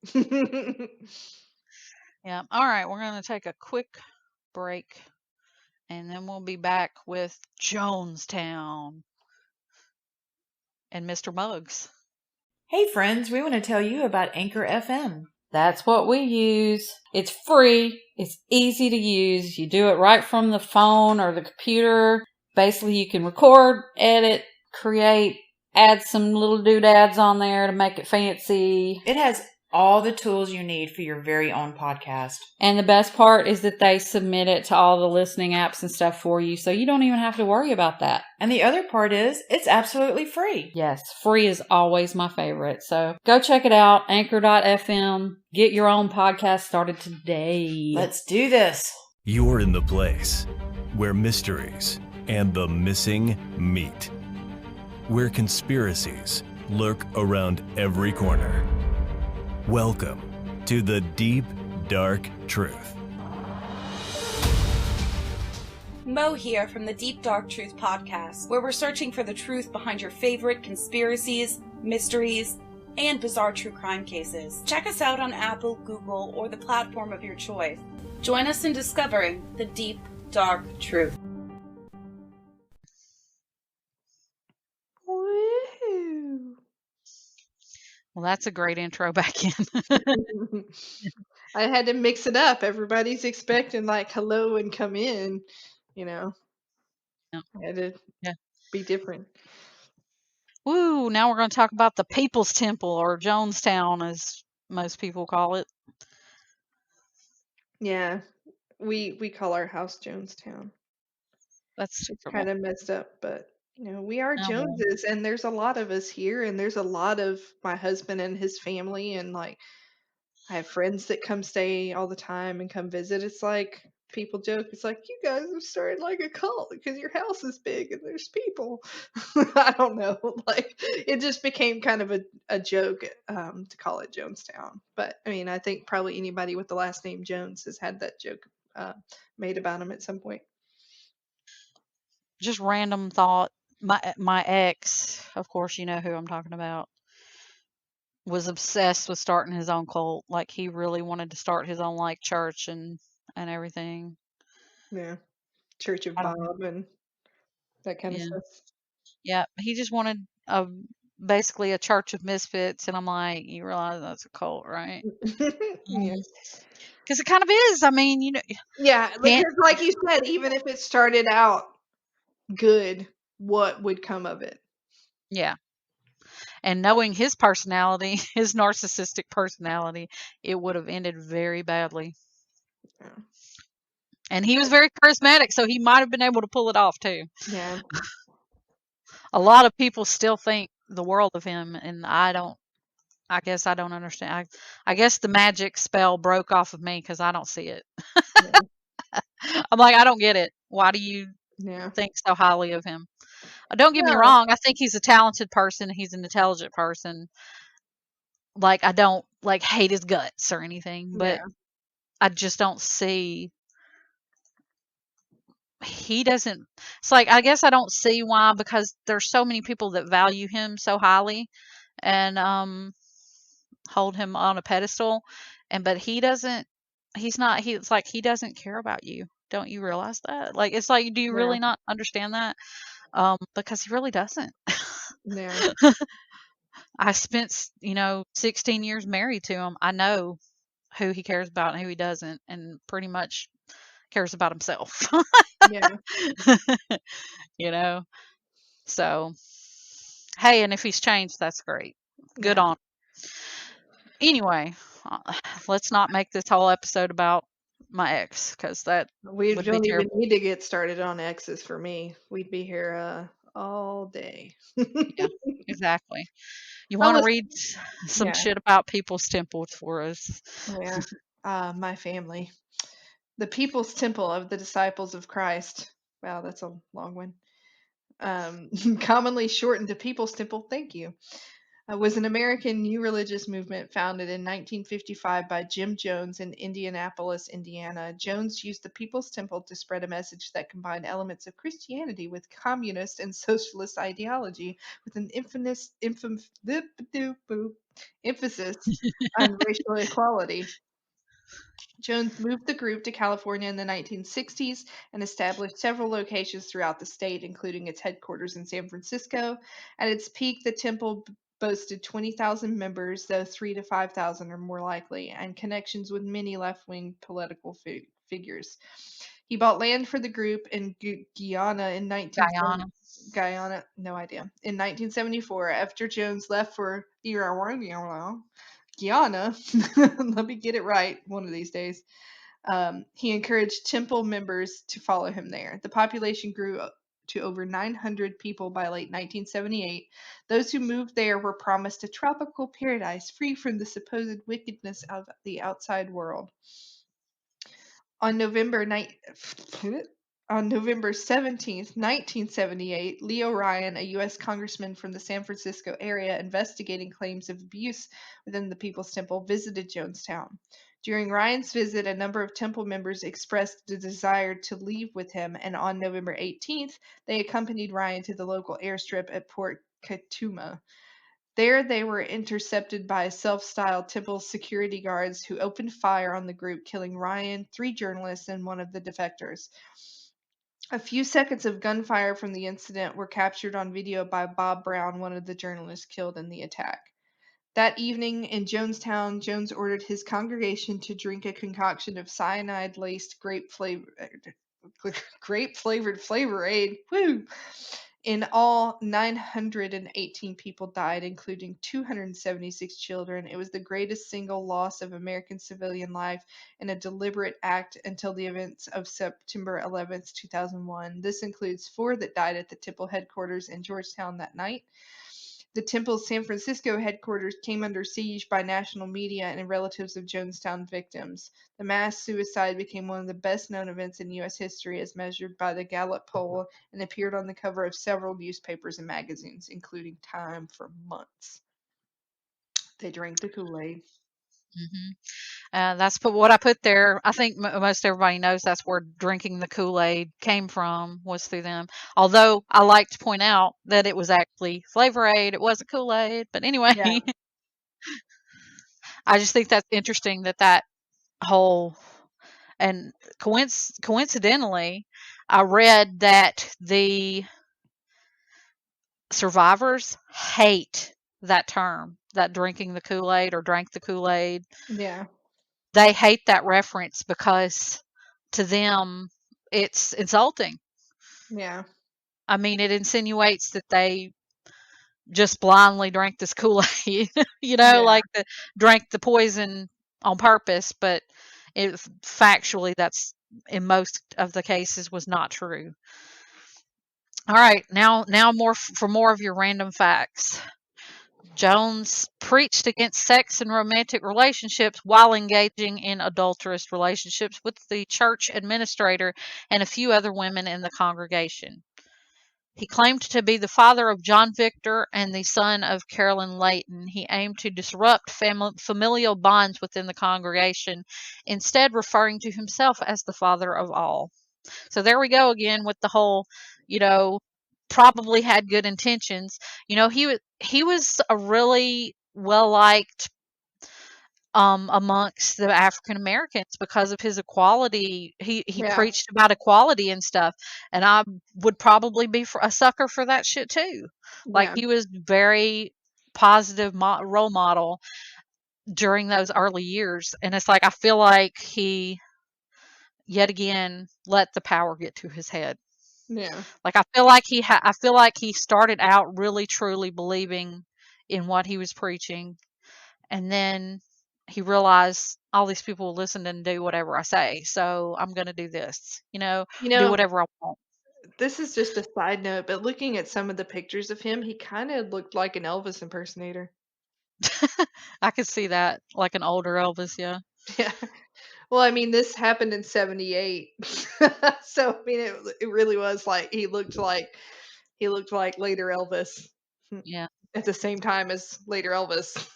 Yeah. All right. We're gonna take a quick break, and then we'll be back with Jonestown and Mr. Muggs. Hey friends, we want to tell you about Anchor FM. That's what we use. It's free. It's easy to use. You do it right from the phone or the computer. Basically, you can record, edit, create, add some little doodads on there to make it fancy. It has all the tools you need for your very own podcast. And the best part is that they submit it to all the listening apps and stuff for you, so you don't even have to worry about that. And the other part is, it's absolutely free. Yes, free is always my favorite. So go check it out, anchor.fm. Get your own podcast started today. Let's do this. You're in the place where mysteries and the missing meet, where conspiracies lurk around every corner. Welcome to the Deep, Dark Truth. Mo here from the Deep Dark Truth podcast, where we're searching for the truth behind your favorite conspiracies, mysteries, and bizarre true crime cases. Check us out on Apple, Google, or the platform of your choice. Join us in discovering the Deep Dark Truth. Woohoo. Well, that's a great intro back in. I had to mix it up. Everybody's expecting like hello and come in, Yeah. I had to Yeah. be different. Woo! Now we're going to talk about the People's Temple, or Jonestown, as most people call it. Yeah, we call our house Jonestown. That's It's terrible. kind of messed up, but we are Oh, well. Joneses, and there's a lot of us here, and there's a lot of my husband and his family, and like I have friends that come stay all the time and come visit. It's like people joke, it's like you guys have started like a cult because your house is big and there's people. I don't know, like it just became kind of a joke to call it Jonestown. But I mean, I think probably anybody with the last name Jones has had that joke made about him at some point. Just random thought. My ex, of course, you know who I'm talking about, was obsessed with starting his own cult. Like, he really wanted to start his own like church and everything. Yeah, Church of I don't know. Bob and that kind of Yeah. stuff. Yeah. He just wanted basically a church of misfits, and I'm like, you realize that's a cult, right? Yeah. Because it kind of is. I mean, Yeah, can't. because like you said, even if it started out good, what would come of it? Yeah. And knowing his personality, his narcissistic personality, it would have ended very badly. Yeah. And he was very charismatic, so he might have been able to pull it off too. Yeah. A lot of people still think the world of him, and I guess I don't understand. I guess the magic spell broke off of me because I don't see it. I'm like, I don't get it. Why do you Yeah. think so highly of him? Don't get me No. wrong. I think he's a talented person. He's an intelligent person. Like, I don't like hate his guts or anything, but Yeah. I just don't see. He doesn't. It's like, I guess I don't see why, because there's so many people that value him so highly and hold him on a pedestal, but he doesn't. He's not. It's like he doesn't care about you. Don't you realize that? Like, it's like, do you Yeah. really not understand that? Because he really doesn't. Yeah. I spent, 16 years married to him. I know who he cares about and who he doesn't, and pretty much cares about himself. Yeah. you know. So, hey, and if he's changed, that's great. Good Yeah. on. Anyway, let's not make this whole episode about my ex, because that We would be don't even terrible. need to get started on exes for me. We'd be here all day. Yeah, exactly. You But want to listen, read some yeah. shit about People's Temple for us? Oh, yeah. My family. The People's Temple of the Disciples of Christ. Wow, that's a long one. Commonly shortened to People's Temple. Thank you. Was an American new religious movement founded in 1955 by Jim Jones in Indianapolis, Indiana. Jones used the People's Temple to spread a message that combined elements of Christianity with communist and socialist ideology, with an emphasis on racial equality. Jones moved the group to California in the 1960s and established several locations throughout the state, including its headquarters in San Francisco. At its peak, the temple boasted 20,000 members, though 3 to 5,000 are more likely, and connections with many left-wing political figures. He bought land for the group in Guyana in 1970. Guyana, no idea. In 1974, after Jones left for Guyana, let me get it right one of these days. He encouraged temple members to follow him there. The population grew to over 900 people by late 1978. Those who moved there were promised a tropical paradise free from the supposed wickedness of the outside world. On November 17th, 1978, Leo Ryan, a U.S. congressman from the San Francisco area investigating claims of abuse within the People's Temple, visited Jonestown. During Ryan's visit, a number of temple members expressed the desire to leave with him, and on November 18th, they accompanied Ryan to the local airstrip at Port Katuma. There, they were intercepted by self-styled temple security guards who opened fire on the group, killing Ryan, 3 journalists, and one of the defectors. A few seconds of gunfire from the incident were captured on video by Bob Brown, one of the journalists killed in the attack. That evening in Jonestown, Jones ordered his congregation to drink a concoction of cyanide-laced grape-flavored flavor aid. Woo! In all, 918 people died, including 276 children. It was the greatest single loss of American civilian life in a deliberate act until the events of September 11th, 2001. This includes 4 that died at the temple headquarters in Georgetown that night. The temple's San Francisco headquarters came under siege by national media and relatives of Jonestown victims. The mass suicide became one of the best-known events in U.S. history as measured by the Gallup poll and appeared on the cover of several newspapers and magazines, including Time, for months. They drank the Kool-Aid. That's what I put there. I think most everybody knows that's where drinking the Kool-Aid came from, was through them. Although I like to point out that it was actually Flavor Aid. It wasn't Kool-Aid. But anyway, Yeah. I just think that's interesting that whole, and coincidentally, I read that the survivors hate that term, that drinking the Kool-Aid or drank the Kool-Aid. Yeah. They hate that reference because to them it's insulting. Yeah. I mean, it insinuates that they just blindly drank this Kool-Aid, Yeah. like drank the poison on purpose, but factually that's in most of the cases was not true. All right, now more for more of your random facts. Jones preached against sex and romantic relationships while engaging in adulterous relationships with the church administrator and a few other women in the congregation. He claimed to be the father of John Victor and the son of Carolyn Layton. He aimed to disrupt familial bonds within the congregation, instead referring to himself as the father of all. So there we go again with the whole, probably had good intentions. He was a really well liked amongst the African Americans because of his equality. He Yeah. preached about equality and stuff, and I would probably be a sucker for that shit too. Like, Yeah. he was very positive role model during those early years, and it's like I feel like he yet again let the power get to his head. Yeah. Like, I feel like he started out really truly believing in what he was preaching, and then he realized all these people will listen and do whatever I say, so I'm going to do this, do whatever I want. This is just a side note, but looking at some of the pictures of him, he kind of looked like an Elvis impersonator. I could see that, like an older Elvis, yeah. Yeah. Well, I mean, this happened in 78. So, I mean, it really was like he looked like later Elvis. Yeah. At the same time as later Elvis.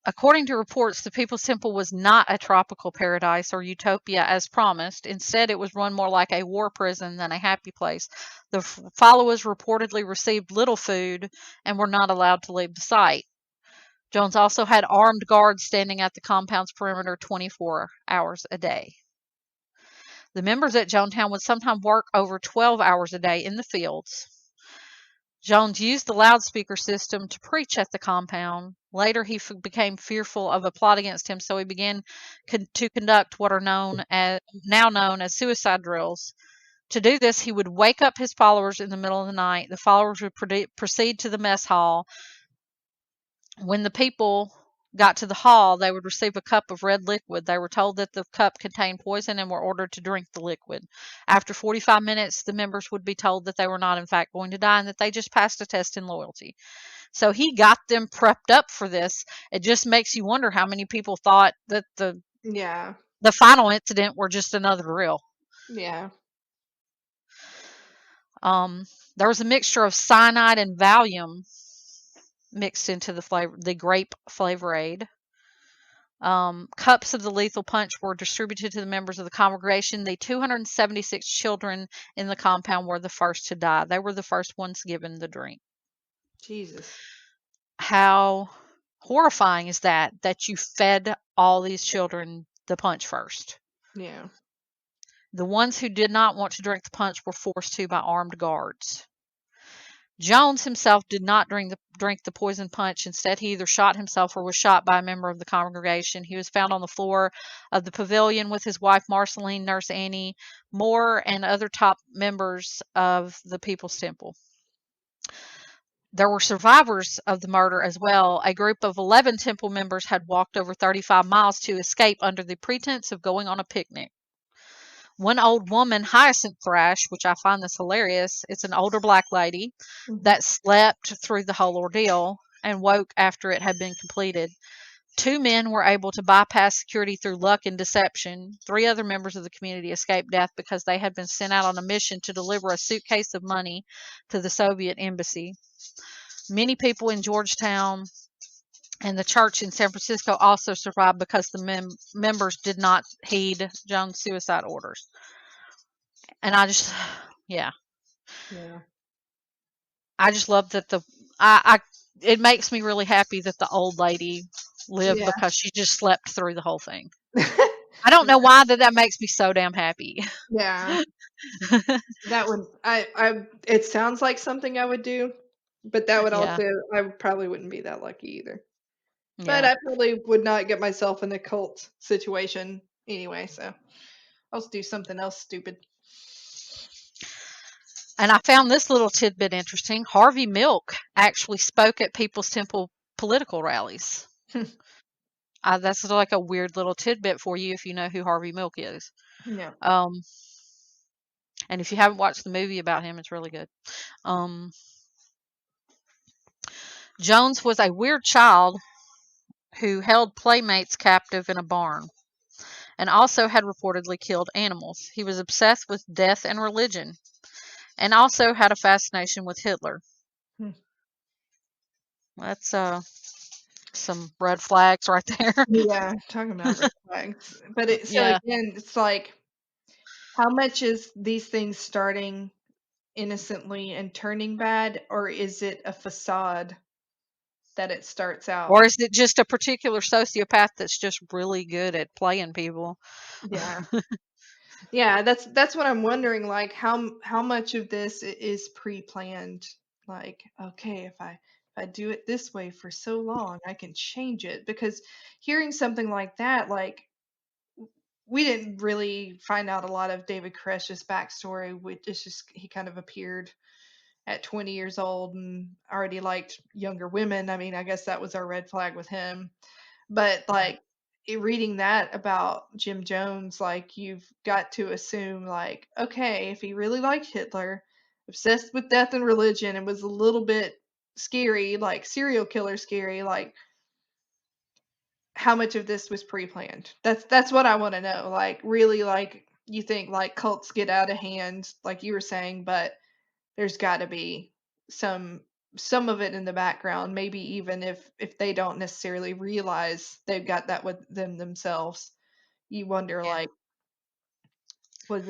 According to reports, the People's Temple was not a tropical paradise or utopia as promised. Instead, it was run more like a war prison than a happy place. The followers reportedly received little food and were not allowed to leave the site. Jones also had armed guards standing at the compound's perimeter 24 hours a day. The members at Jonestown would sometimes work over 12 hours a day in the fields. Jones used the loudspeaker system to preach at the compound. Later, he became fearful of a plot against him, so he began to conduct what are now known as suicide drills. To do this, he would wake up his followers in the middle of the night. The followers would proceed to the mess hall. When the people got to the hall, they would receive a cup of red liquid. They were told that the cup contained poison and were ordered to drink the liquid. After 45 minutes, the members would be told that they were not, in fact, going to die and that they just passed a test in loyalty. So he got them prepped up for this. It just makes you wonder how many people thought that the final incident were just another drill. Yeah. There was a mixture of cyanide and Valium mixed into the grape flavor aid. Cups of the lethal punch were distributed to the members of the congregation. The 276 children in the compound were the first to die. They were the first ones given the drink. Jesus. How horrifying is that you fed all these children the punch first? Yeah. The ones who did not want to drink the punch were forced to by armed guards. Jones himself did not drink the poison punch. Instead, he either shot himself or was shot by a member of the congregation. He was found on the floor of the pavilion with his wife Marceline, Nurse Annie Moore, and other top members of the People's Temple. There were survivors of the murder as well. A group of 11 temple members had walked over 35 miles to escape under the pretense of going on a picnic. One old woman, Hyacinth Thrash, which I find this hilarious, it's an older black lady that slept through the whole ordeal and woke after it had been completed. 2 men were able to bypass security through luck and deception. 3 other members of the community escaped death because they had been sent out on a mission to deliver a suitcase of money to the Soviet embassy. Many people in Georgetown and the church in San Francisco also survived because the members did not heed Jones' suicide orders. And I just love that it makes me really happy that the old lady lived because she just slept through the whole thing. I don't know why that makes me so damn happy. Yeah. That would it sounds like something I would do, but that would also I probably wouldn't be that lucky either. But I probably would not get myself in a cult situation anyway, so I'll do something else stupid. And I found this little tidbit interesting. Harvey Milk actually spoke at People's Temple political rallies. That's like a weird little tidbit for you if you know who Harvey Milk is. Yeah. And if you haven't watched the movie about him, it's really good. Jones was a weird child who held playmates captive in a barn and also had reportedly killed animals. He was obsessed with death and religion and also had a fascination with Hitler. Hmm. That's some red flags right there. Yeah, talking about red flags. But Yeah. again, it's like, how much is these things starting innocently and turning bad, or is it a facade that it starts out? Or is it just a particular sociopath that's just really good at playing people? Yeah. Yeah, that's what I'm wondering, like how much of this is pre-planned? Like, okay, if I do it this way for so long, I can change it. Because hearing something like that, like, we didn't really find out a lot of David Koresh's backstory, which is just he kind of appeared at 20 years old and already liked younger women. I mean, I guess that was our red flag with him. But like, reading that about Jim Jones, like, you've got to assume, like, okay, if he really liked Hitler, obsessed with death and religion, and was a little bit scary, like serial killer scary, like, how much of this was pre-planned? That's what I want to know. Like, really, like, you think like cults get out of hand, like you were saying, but there's got to be some some of it in the background, maybe even if they don't necessarily realize they've got that with them themselves. You wonder, Yeah. like, was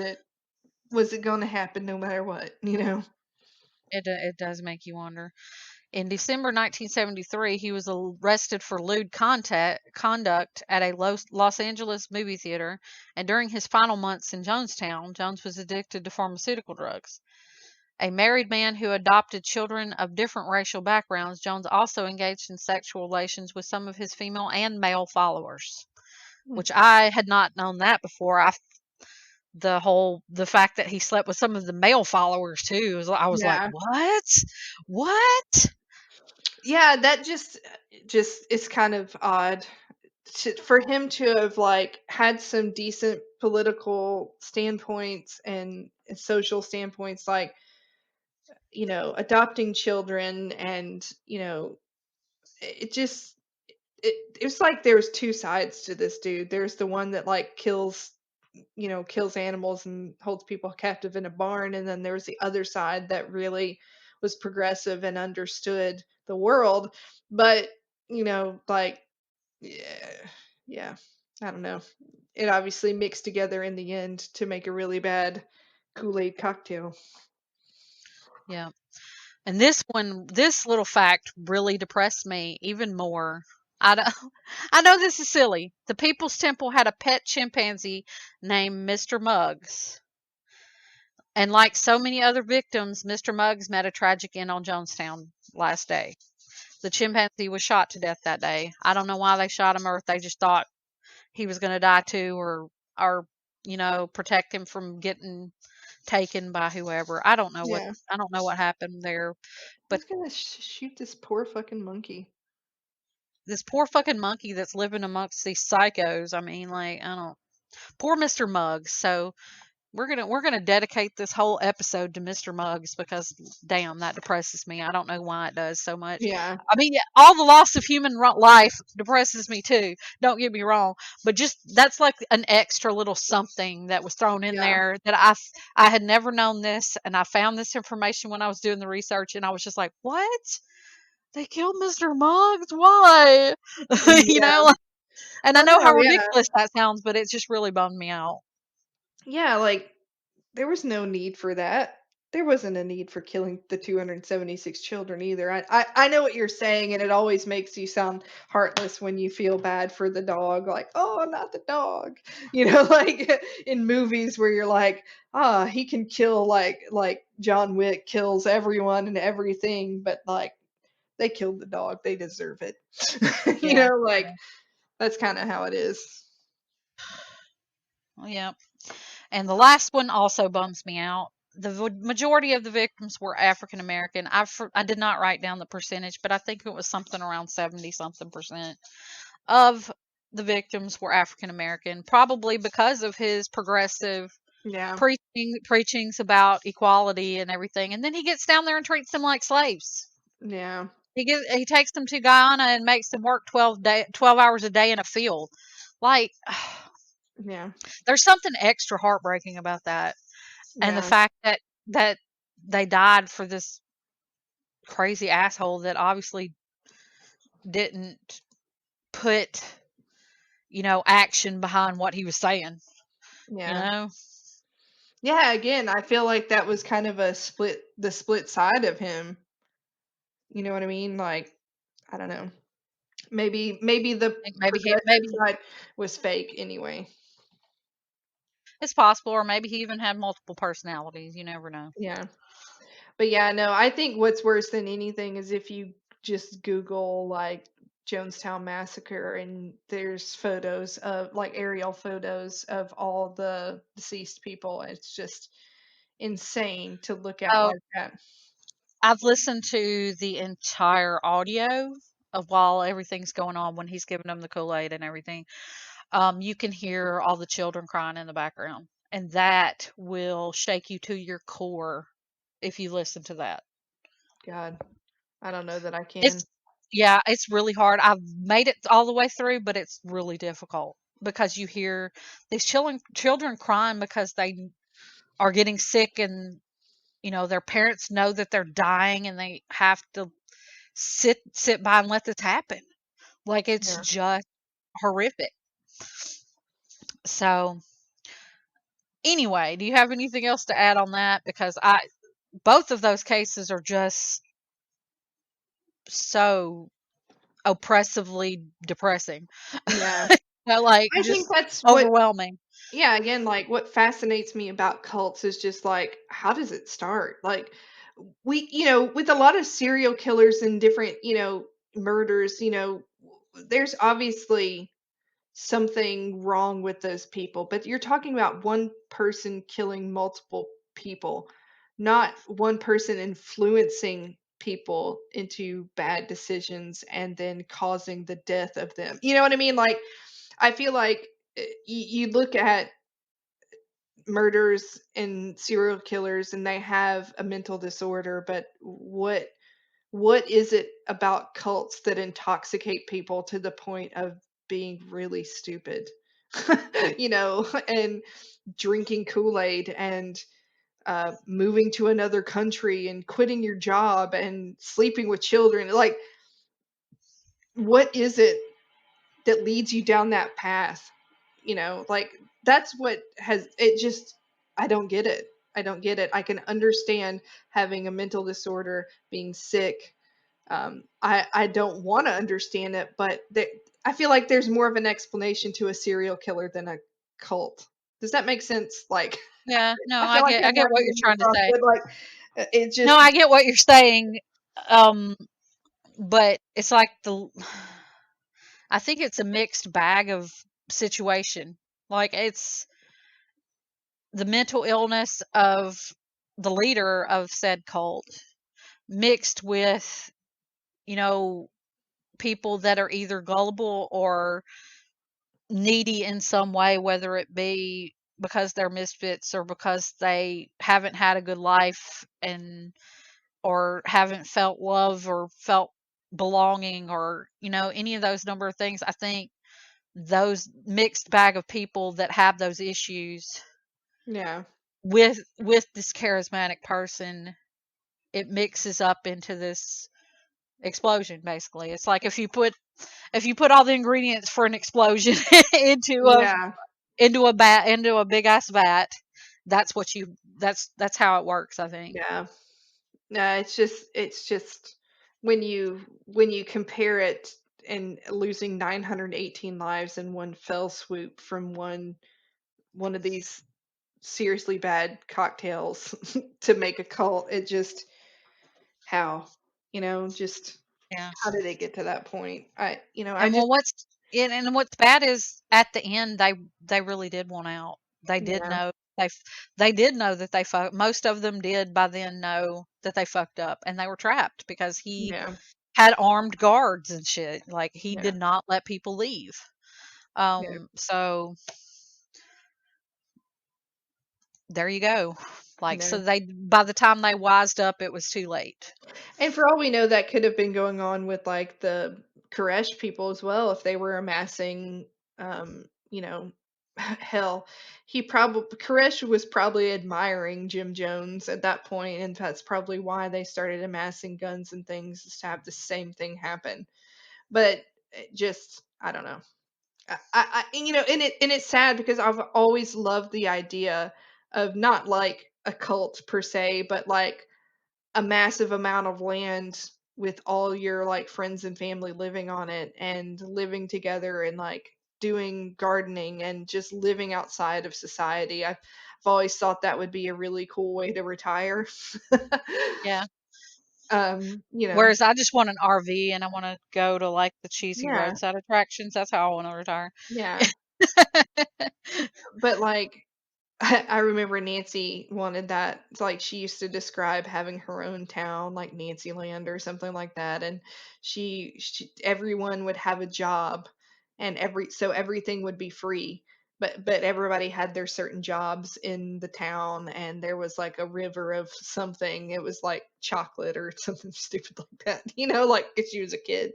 it going to happen no matter what, you know? It does make you wonder. In December 1973, he was arrested for lewd conduct at a Los Angeles movie theater, and during his final months in Jonestown, Jones was addicted to pharmaceutical drugs. A married man who adopted children of different racial backgrounds, Jones also engaged in sexual relations with some of his female and male followers, Hmm. which I had not known that before. The fact that he slept with some of the male followers too, I was like, Yeah. what? What? Yeah, that just is kind of odd for him to have, like, had some decent political standpoints and social standpoints, like, adopting children, and it just it's like there's two sides to this dude. There's the one that, like, kills animals and holds people captive in a barn, and then there's the other side that really was progressive and understood the world. But, like, yeah, yeah, I don't know. It obviously mixed together in the end to make a really bad Kool-Aid cocktail. Yeah. And this little fact really depressed me even more. I, don't, I know this is silly. The People's Temple had a pet chimpanzee named Mr. Muggs. And like so many other victims, Mr. Muggs met a tragic end on Jonestown last day. The chimpanzee was shot to death that day. I don't know why they shot him, or if they just thought he was going to die too, or protect him from getting taken by whoever. I don't know Yeah. what happened there. But Who's gonna shoot this poor fucking monkey? this poor fucking monkey that's living amongst these psychos. I mean, like, I don't. Poor Mr. Muggs. So we're gonna dedicate this whole episode to Mr. Muggs because, damn, that depresses me. I don't know why it does so much. Yeah. I mean, all the loss of human life depresses me too. Don't get me wrong, but just that's like an extra little something that was thrown in Yeah. there that I had never known this, and I found this information when I was doing the research, and I was just like, what? They killed Mr. Muggs? Why? Yeah. And I Oh, know how no, yeah. ridiculous that sounds, but it just really bummed me out. Yeah, like, there was no need for that. There wasn't a need for killing the 276 children either. I know what you're saying, and it always makes you sound heartless when you feel bad for the dog. Like, oh, not the dog. Like in movies where you're like, he can kill, like John Wick kills everyone and everything, but, like, they killed the dog. They deserve it. Yeah. Like, that's kind of how it is. Well, yeah. And the last one also bums me out. The majority of the victims were African American. I did not write down the percentage, but I think it was something around 70 something percent of the victims were African American, probably because of his progressive Yeah. preachings about equality and everything. And then he gets down there and treats them like slaves. Yeah. He takes them to Guyana and makes them work 12 hours a day in a field. Like, Yeah. there's something extra heartbreaking about that. And the Yeah. fact that they died for this crazy asshole that obviously didn't put, action behind what he was saying, Yeah. Yeah, again, I feel like that was kind of the split side of him. You know what I mean? Like, I don't know. Maybe the I think maybe progressive side was fake anyway. it's possible, or maybe he even had multiple personalities. You never know. Yeah. But yeah, no, I think what's worse than anything is if you just Google like Jonestown Massacre and there's photos of like aerial photos of all the deceased people. It's just insane to look at Oh, like that. I've listened to the entire audio of while everything's going on when he's giving them the Kool-Aid and everything. You can hear all the children crying in the background, and that will shake you to your core if you listen to that. God, I don't know that I can. It's really hard. I've made it all the way through, but it's really difficult because you hear these children crying because they are getting sick, and their parents know that they're dying, and they have to sit by and let this happen. Like, it's Yeah. just horrific. So anyway, do you have anything else to add on that? Because both of those cases are just so oppressively depressing. Yeah. Like, I think just that's what, overwhelming. yeah, again, like what fascinates me about cults is just like, how does it start? Like, with a lot of serial killers and different, murders, there's obviously something wrong with those people, but you're talking about one person killing multiple people, not one person influencing people into bad decisions and then causing the death of them. You know what I mean? Like, I feel like you look at murders and serial killers and they have a mental disorder, but what is it about cults that intoxicate people to the point of being really stupid? And drinking Kool-Aid and moving to another country and quitting your job and sleeping with children. Like, what is it that leads you down that path? Like, that's what has it just, I don't get it. I don't get it. I can understand having a mental disorder, being sick. I don't want to understand it, but I feel like there's more of an explanation to a serial killer than a cult. Does that make sense? Like, Yeah, no, I feel I like get I'm what you're wording trying it to wrong, say. but like it just, No, I get what you're saying. But it's like I think it's a mixed bag of situation. Like, it's the mental illness of the leader of said cult mixed with, people that are either gullible or needy in some way, whether it be because they're misfits or because they haven't had a good life or haven't felt love or felt belonging, or any of those number of things. I think those mixed bag of people that have those issues yeah, with this charismatic person, it mixes up into this explosion. Basically, it's like if you put all the ingredients for an explosion into yeah, a big ass vat, that's how it works, I think. yeah. No, it's just when you compare it and losing 918 lives in one fell swoop from one of these seriously bad cocktails to make a cult, it just, how, just Yeah. how did it get to that point? I And just, what's bad is at the end they really did want out. They did yeah, know they did know that most of them did by then know that they fucked up and they were trapped because he yeah, had armed guards and shit. Like, he yeah, did not let people leave. yeah. So there you go. Like, so by the time they wised up, it was too late. And for all we know, that could have been going on with like the Koresh people as well, if they were amassing, you know, hell. Koresh was probably admiring Jim Jones at that point, and that's probably why they started amassing guns and things, is to have the same thing happen. But I don't know. And it's sad because I've always loved the idea of not like a cult per se, but like a massive amount of land with all your like friends and family living on it and living together and like doing gardening and just living outside of society. I've always thought that would be a really cool way to retire. Yeah. You know. Whereas I just want an RV and I want to go to like the cheesy Yeah. roadside attractions. That's how I want to retire. Yeah. But like I remember Nancy wanted that. It's like she used to describe having her own town, like Nancy Land or something like that, and she everyone would have a job, and so everything would be free. But everybody had their certain jobs in the town, and there was like a river of something. It was like chocolate or something stupid like that, like 'cause she was a kid.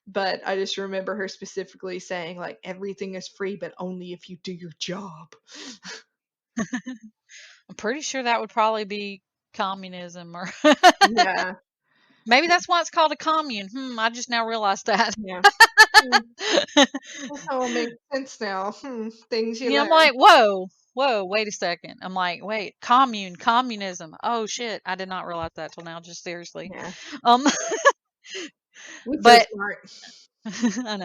But I just remember her specifically saying like everything is free, but only if you do your job. I'm pretty sure that would probably be communism or Yeah. maybe that's why it's called a commune. I just now realized that. Yeah. That's how it makes sense now. Things you Yeah, I'm learn. like, whoa, wait a second. I'm like, wait, communism. Oh shit, I did not realize that till now, just seriously. Yeah. Um We're so but smart. I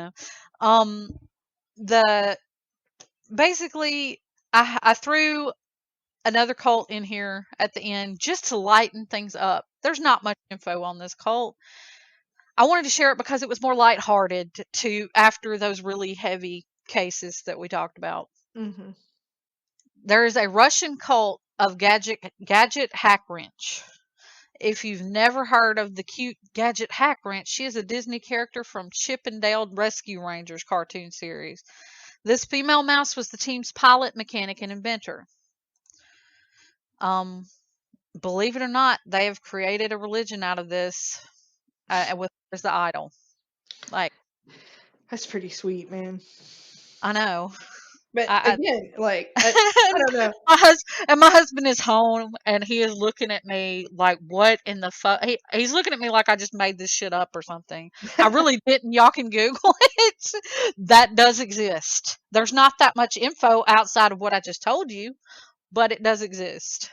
know. Basically I threw another cult in here at the end just to lighten things up. There's not much info on this cult. I wanted to share it because it was more lighthearted to after those really heavy cases that we talked about. Mm-hmm. There is a Russian cult of Gadget Hack Wrench. If you've never heard of the cute Gadget Hack Wrench, she is a Disney character from Chip and Dale Rescue Rangers cartoon series. This female mouse was the team's pilot, mechanic, and inventor. Believe it or not, they have created a religion out of this with as the idol. Like, that's pretty sweet, man. I know. But again, like I don't know. My husband is home and he is looking at me like, what in the fuck? He's looking at me like I just made this shit up or something. I really didn't. Y'all can Google it. That does exist. There's not that much info outside of what I just told you, but it does exist.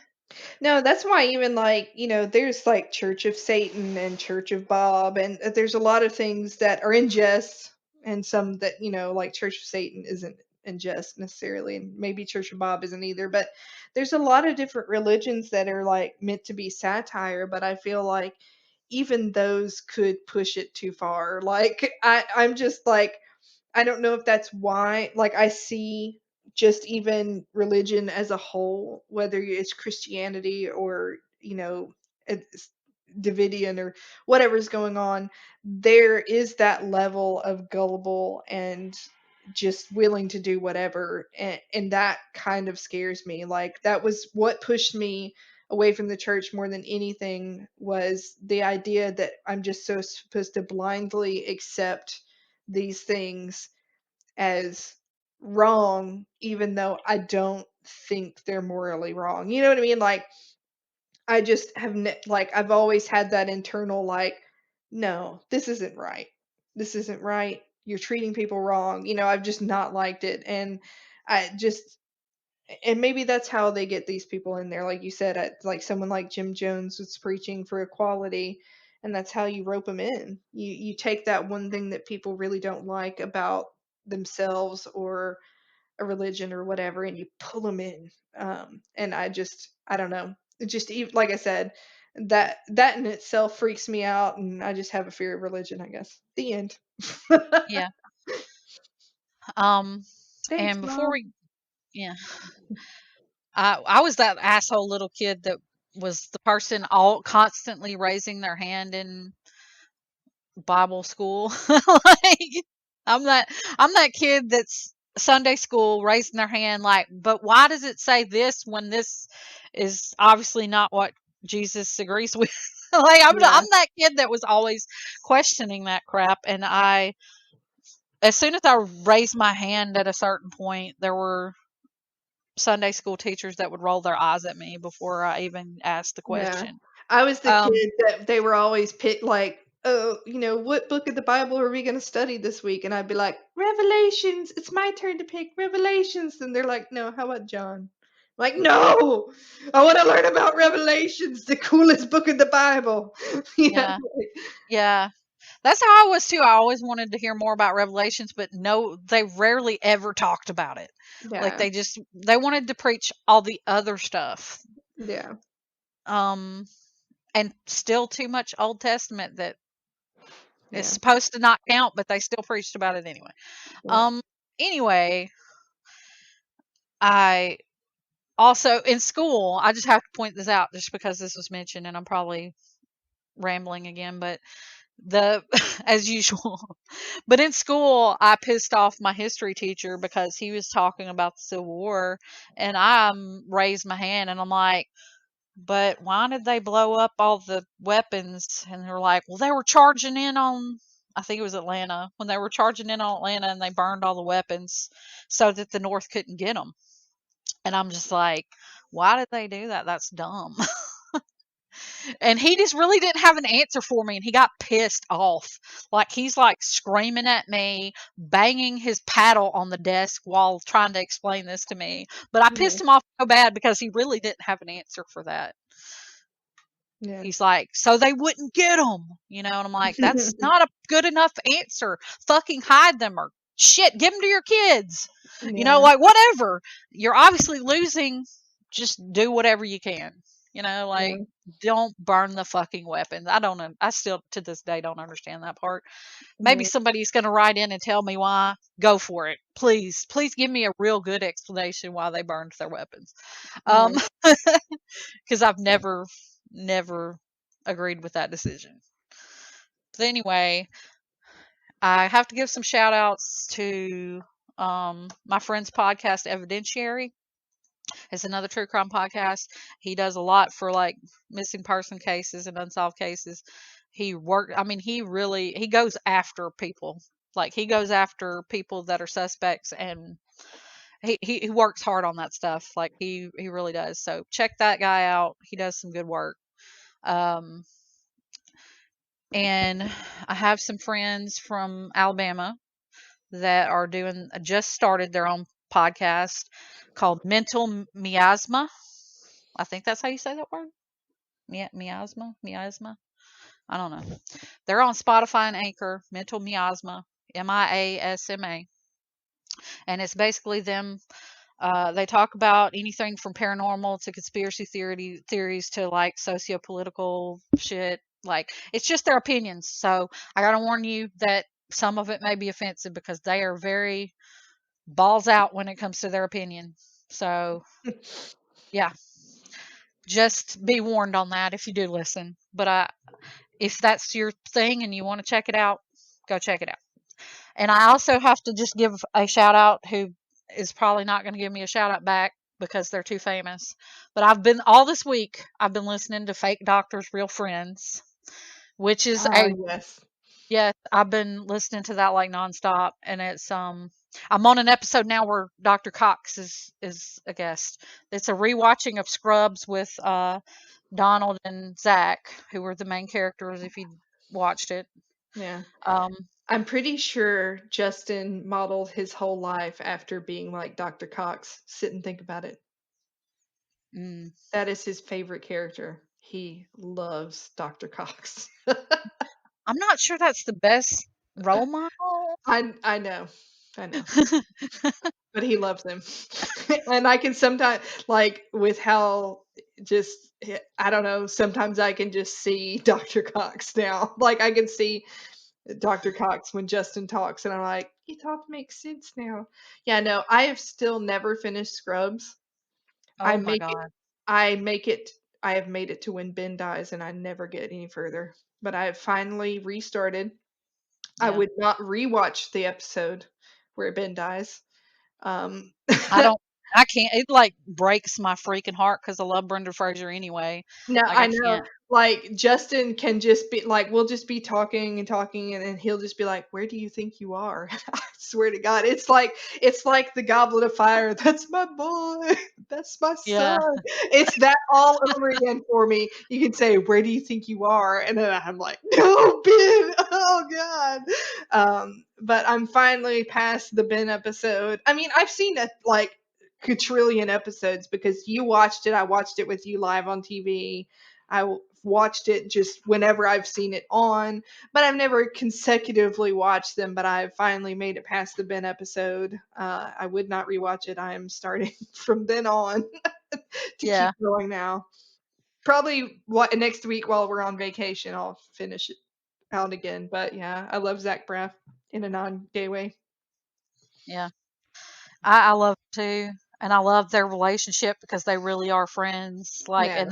No, that's why even like, there's like Church of Satan and Church of Bob, and there's a lot of things that are in jest, and some that, like Church of Satan isn't in jest necessarily, and maybe Church of Bob isn't either, but there's a lot of different religions that are like meant to be satire, but I feel like even those could push it too far. Like I'm just like, I don't know if that's why, like I see just even religion as a whole, whether it's Christianity or, it's Davidian or whatever's going on, there is that level of gullible and just willing to do whatever. And that kind of scares me. Like that was what pushed me away from the church more than anything, was the idea that I'm just so supposed to blindly accept these things as wrong, even though I don't think they're morally wrong. You know what I mean? Like, I just have I've always had that internal like, no, this isn't right. This isn't right. You're treating people wrong. I've just not liked it, and I just and maybe that's how they get these people in there, like you said, like someone like Jim Jones was preaching for equality, and that's how you rope them in. You take that one thing that people really don't like about themselves or a religion or whatever, and you pull them in. And I don't know. It just, like I said, that in itself freaks me out, and I just have a fear of religion, I guess. The end. Yeah. Thanks, And before Mom. yeah, I was that asshole little kid that was the person all constantly raising their hand in Bible school. Like, I'm that kid that's Sunday school raising their hand like, but why does it say this when this is obviously not what Jesus agrees with? Like I'm Yeah. that kid that was always questioning that crap, and as soon as I raised my hand at a certain point, there were Sunday school teachers that would roll their eyes at me before I even asked the Yeah. question. I was the Um, kid that they were always like, oh, what book of the Bible are we going to study this week? And I'd be like, Revelations. It's my turn to pick Revelations. And they're like, no, how about John? I'm like, no, I want to learn about Revelations, the coolest book of the Bible. yeah, yeah. That's how I was too. I always wanted to hear more about Revelations, but no, they rarely ever talked about it. Like Yeah. they wanted to preach all the other stuff. Yeah. Um, and still too much Old Testament that is Yeah. supposed to not count, but they still preached about it anyway. Yeah. Anyway, I also in school, I just have to point this out just because this was mentioned, and I'm probably rambling again, but the as usual. But in school, I pissed off my history teacher because he was talking about the Civil War, and I raised my hand, and I'm like, but why did they blow up all the weapons? And they're like, well, they were charging in on, I think it was Atlanta, when they were charging in on Atlanta, and they burned all the weapons so that the North couldn't get them. And I'm just like, why did they do that? That's dumb. And he just really didn't have an answer for me, and he got pissed off. Like he's like screaming at me, banging his paddle on the desk while trying to explain this to me. But I pissed him off so bad because he really didn't have an answer for that. Yeah. He's like, so they wouldn't get them, and I'm like, that's not a good enough answer. Fucking hide them or shit, give them to your kids. Yeah. Like whatever. You're obviously losing. Just do whatever you can. Like don't burn the fucking weapons. I still to this day don't understand that part. Maybe somebody's going to write in and tell me why. Go for it. Please give me a real good explanation why they burned their weapons. Because I've never agreed with that decision. But anyway, I have to give some shout outs to my friend's podcast, Evidentiary. It's another true crime podcast. He does a lot for like missing person cases and unsolved cases. He goes after people. Like he goes after people that are suspects, and he works hard on that stuff. Like he really does. So check that guy out. He does some good work. And I have some friends from Alabama that are just started their own podcast called Mental Miasma. I think that's how you say that word. Miasma. I don't know. They're on Spotify and Anchor. Mental Miasma. Miasma. And it's basically them. They talk about anything from paranormal to conspiracy theories to like socio-political shit. Like it's just their opinions. So I gotta warn you that some of it may be offensive because they are very balls out when it comes to their opinion. So yeah, just be warned on that if you do listen. But if that's your thing and you want to check it out, go check it out. And I also have to just give a shout out who is probably not going to give me a shout out back because they're too famous. But all this week, I've been listening to Fake Doctors, Real Friends, which is yes, I've been listening to that like nonstop. And it's, I'm on an episode now where Dr. Cox is a guest. It's a rewatching of Scrubs with, Donald and Zach, who were the main characters if you watched it. Yeah. I'm pretty sure Justin modeled his whole life after being like Dr. Cox. Sit and think about it. That is his favorite character. He loves Dr. Cox. I'm not sure that's the best role model. I know. But he loves him. And I can sometimes, like, with how just, I don't know, sometimes I can just see Dr. Cox now. Like, I can see Dr. Cox when Justin talks, and I'm like, it all makes sense now. Yeah, no, I have still never finished Scrubs. Oh my God. I have made it to when Ben dies, and I never get any further. But I have finally restarted. I would not rewatch the episode where Ben dies. I don't. I can't. It like breaks my freaking heart because I love Brenda Fraser anyway. No, Like I I know. can't. Like Justin can just be like, we'll just be talking and talking, and then he'll just be like, "Where do you think you are?" I swear to God, it's like the Goblet of Fire. That's my boy. That's my Yeah. son. It's that all over again for me. You can say, "Where do you think you are?" And then I'm like, "No, Ben. Oh God." But I'm finally past the Ben episode. I mean, I've seen it like quadrillion episodes because you watched it. I watched it with you live on TV. Watched it just whenever I've seen it on, but I've never consecutively watched them. But I've finally made it past the Ben episode. I would not rewatch it. I am starting from then on to Yeah. keep going now. Probably next week while we're on vacation, I'll finish it out again. But yeah, I love Zach Braff in a non-gay way. Yeah. I love them too, and I love their relationship because they really are friends. Like, Yeah, and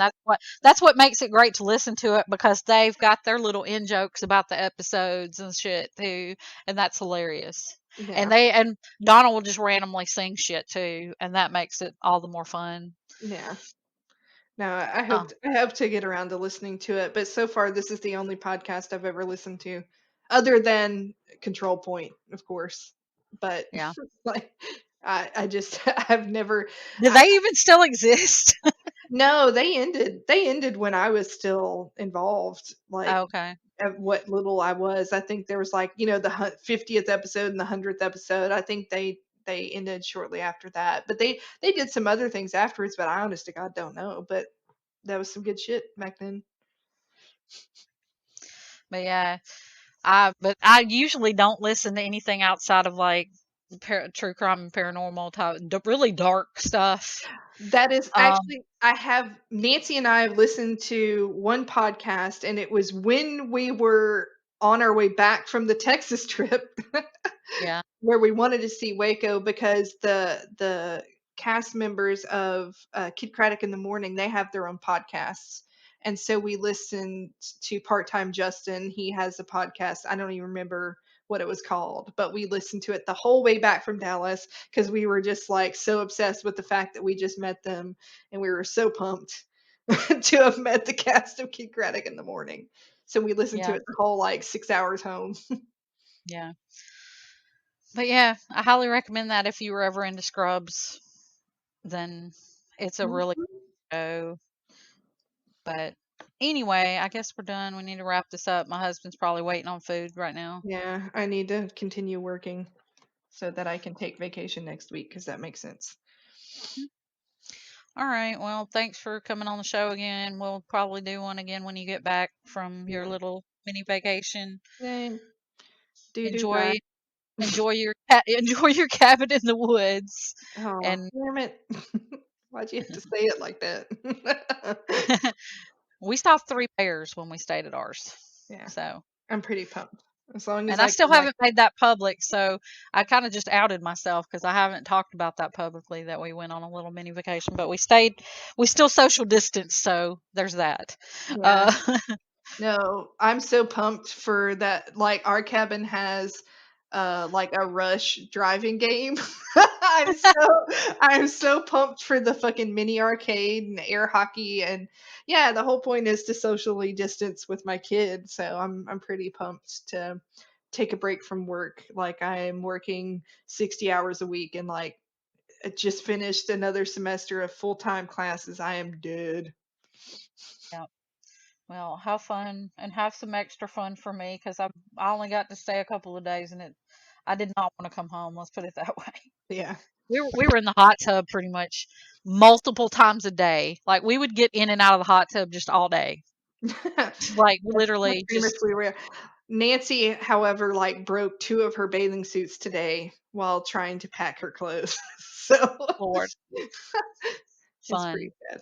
that's what makes it great to listen to it because they've got their little in jokes about the episodes and shit too, and that's hilarious. yeah, And Donald will just randomly sing shit too, and that makes it all the more fun. yeah. No, I Oh, hope to get around to listening to it, but so far this is the only podcast I've ever listened to, other than Control Point, of course. But yeah. like, I just I've never. Do I, they even still exist? no, they ended. They ended when I was still involved. Like Okay. at what little I was. I think there was like the 50th episode and the 100th episode. I think they ended shortly after that. But they did some other things afterwards. But I honest to God don't know. But that was some good shit back then. But yeah, I usually don't listen to anything outside of like true crime and paranormal type, really dark stuff. That is Um, actually, I have Nancy and I have listened to one podcast, and it was when we were on our way back from the Texas trip yeah, where we wanted to see Waco because the cast members of Kid Craddock in the Morning, they have their own podcasts. And so we listened to Part Time Justin. He has a podcast. I don't even remember what it was called, but we listened to it the whole way back from Dallas because we were just like so obsessed with the fact that we just met them, and we were so pumped to have met the cast of Kid Craddock in the Morning. So we listened to yeah, it the whole like 6 hours home. yeah. But yeah, I highly recommend that if you were ever into Scrubs, then it's a really good show. But anyway, I guess we're done. We need to wrap this up. My husband's probably waiting on food right now. Yeah, I need to continue working so that I can take vacation next week because that makes sense. All right. Well, thanks for coming on the show again. We'll probably do one again when you get back from your Yeah. little mini vacation. Same. Enjoy Bye. enjoy your enjoy your cabin in the woods. Oh, And damn it. Why'd you have to say it like that? we saw 3 bears when we stayed at ours. Yeah, So, I'm pretty pumped. As long as and I I still can, like, haven't made that public, so I kind of just outed myself because I haven't talked about that publicly that we went on a little mini vacation, but we still social distance, so there's that. yeah. Uh, No, I'm so pumped for that. Like, our cabin has like a rush driving game. I'm so I'm so pumped for the fucking mini arcade and air hockey, and yeah, the whole point is to socially distance with my kid. So I'm pretty pumped to take a break from work. Like, I am working 60 hours a week, and like I just finished another semester of full-time classes. I am dead. yeah. Well, have fun and have some extra fun for me because I only got to stay a couple of days and I did not want to come home. Let's put it that way. Yeah. We were in the hot tub pretty much multiple times a day. Like we would get in and out of the hot tub just all day. Like That's literally pretty much just where we are. Nancy, however, like broke 2 of her bathing suits today while trying to pack her clothes. So Lord it's pretty fun. bad.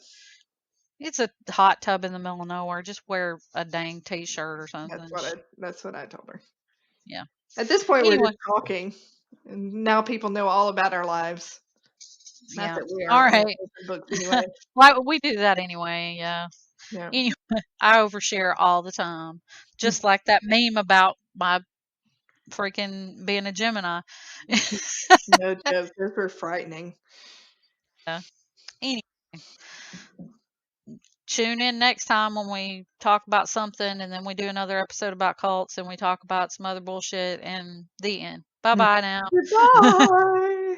It's a hot tub in the middle of nowhere. Just wear a dang t-shirt or something. That's what I told her. Yeah. At this point, we're Anyway, just talking, and now people know all about our lives. Not yeah. that we All aren't real right. open books anyway. Well, we do that anyway. Yeah. Yeah. Anyway, I overshare all the time. Just like that meme about my freaking being a Gemini. No joke. Those were frightening. Anyway, tune in next time when we talk about something, and then we do another episode about cults, and we talk about some other bullshit, and the end. Bye-bye now. Goodbye.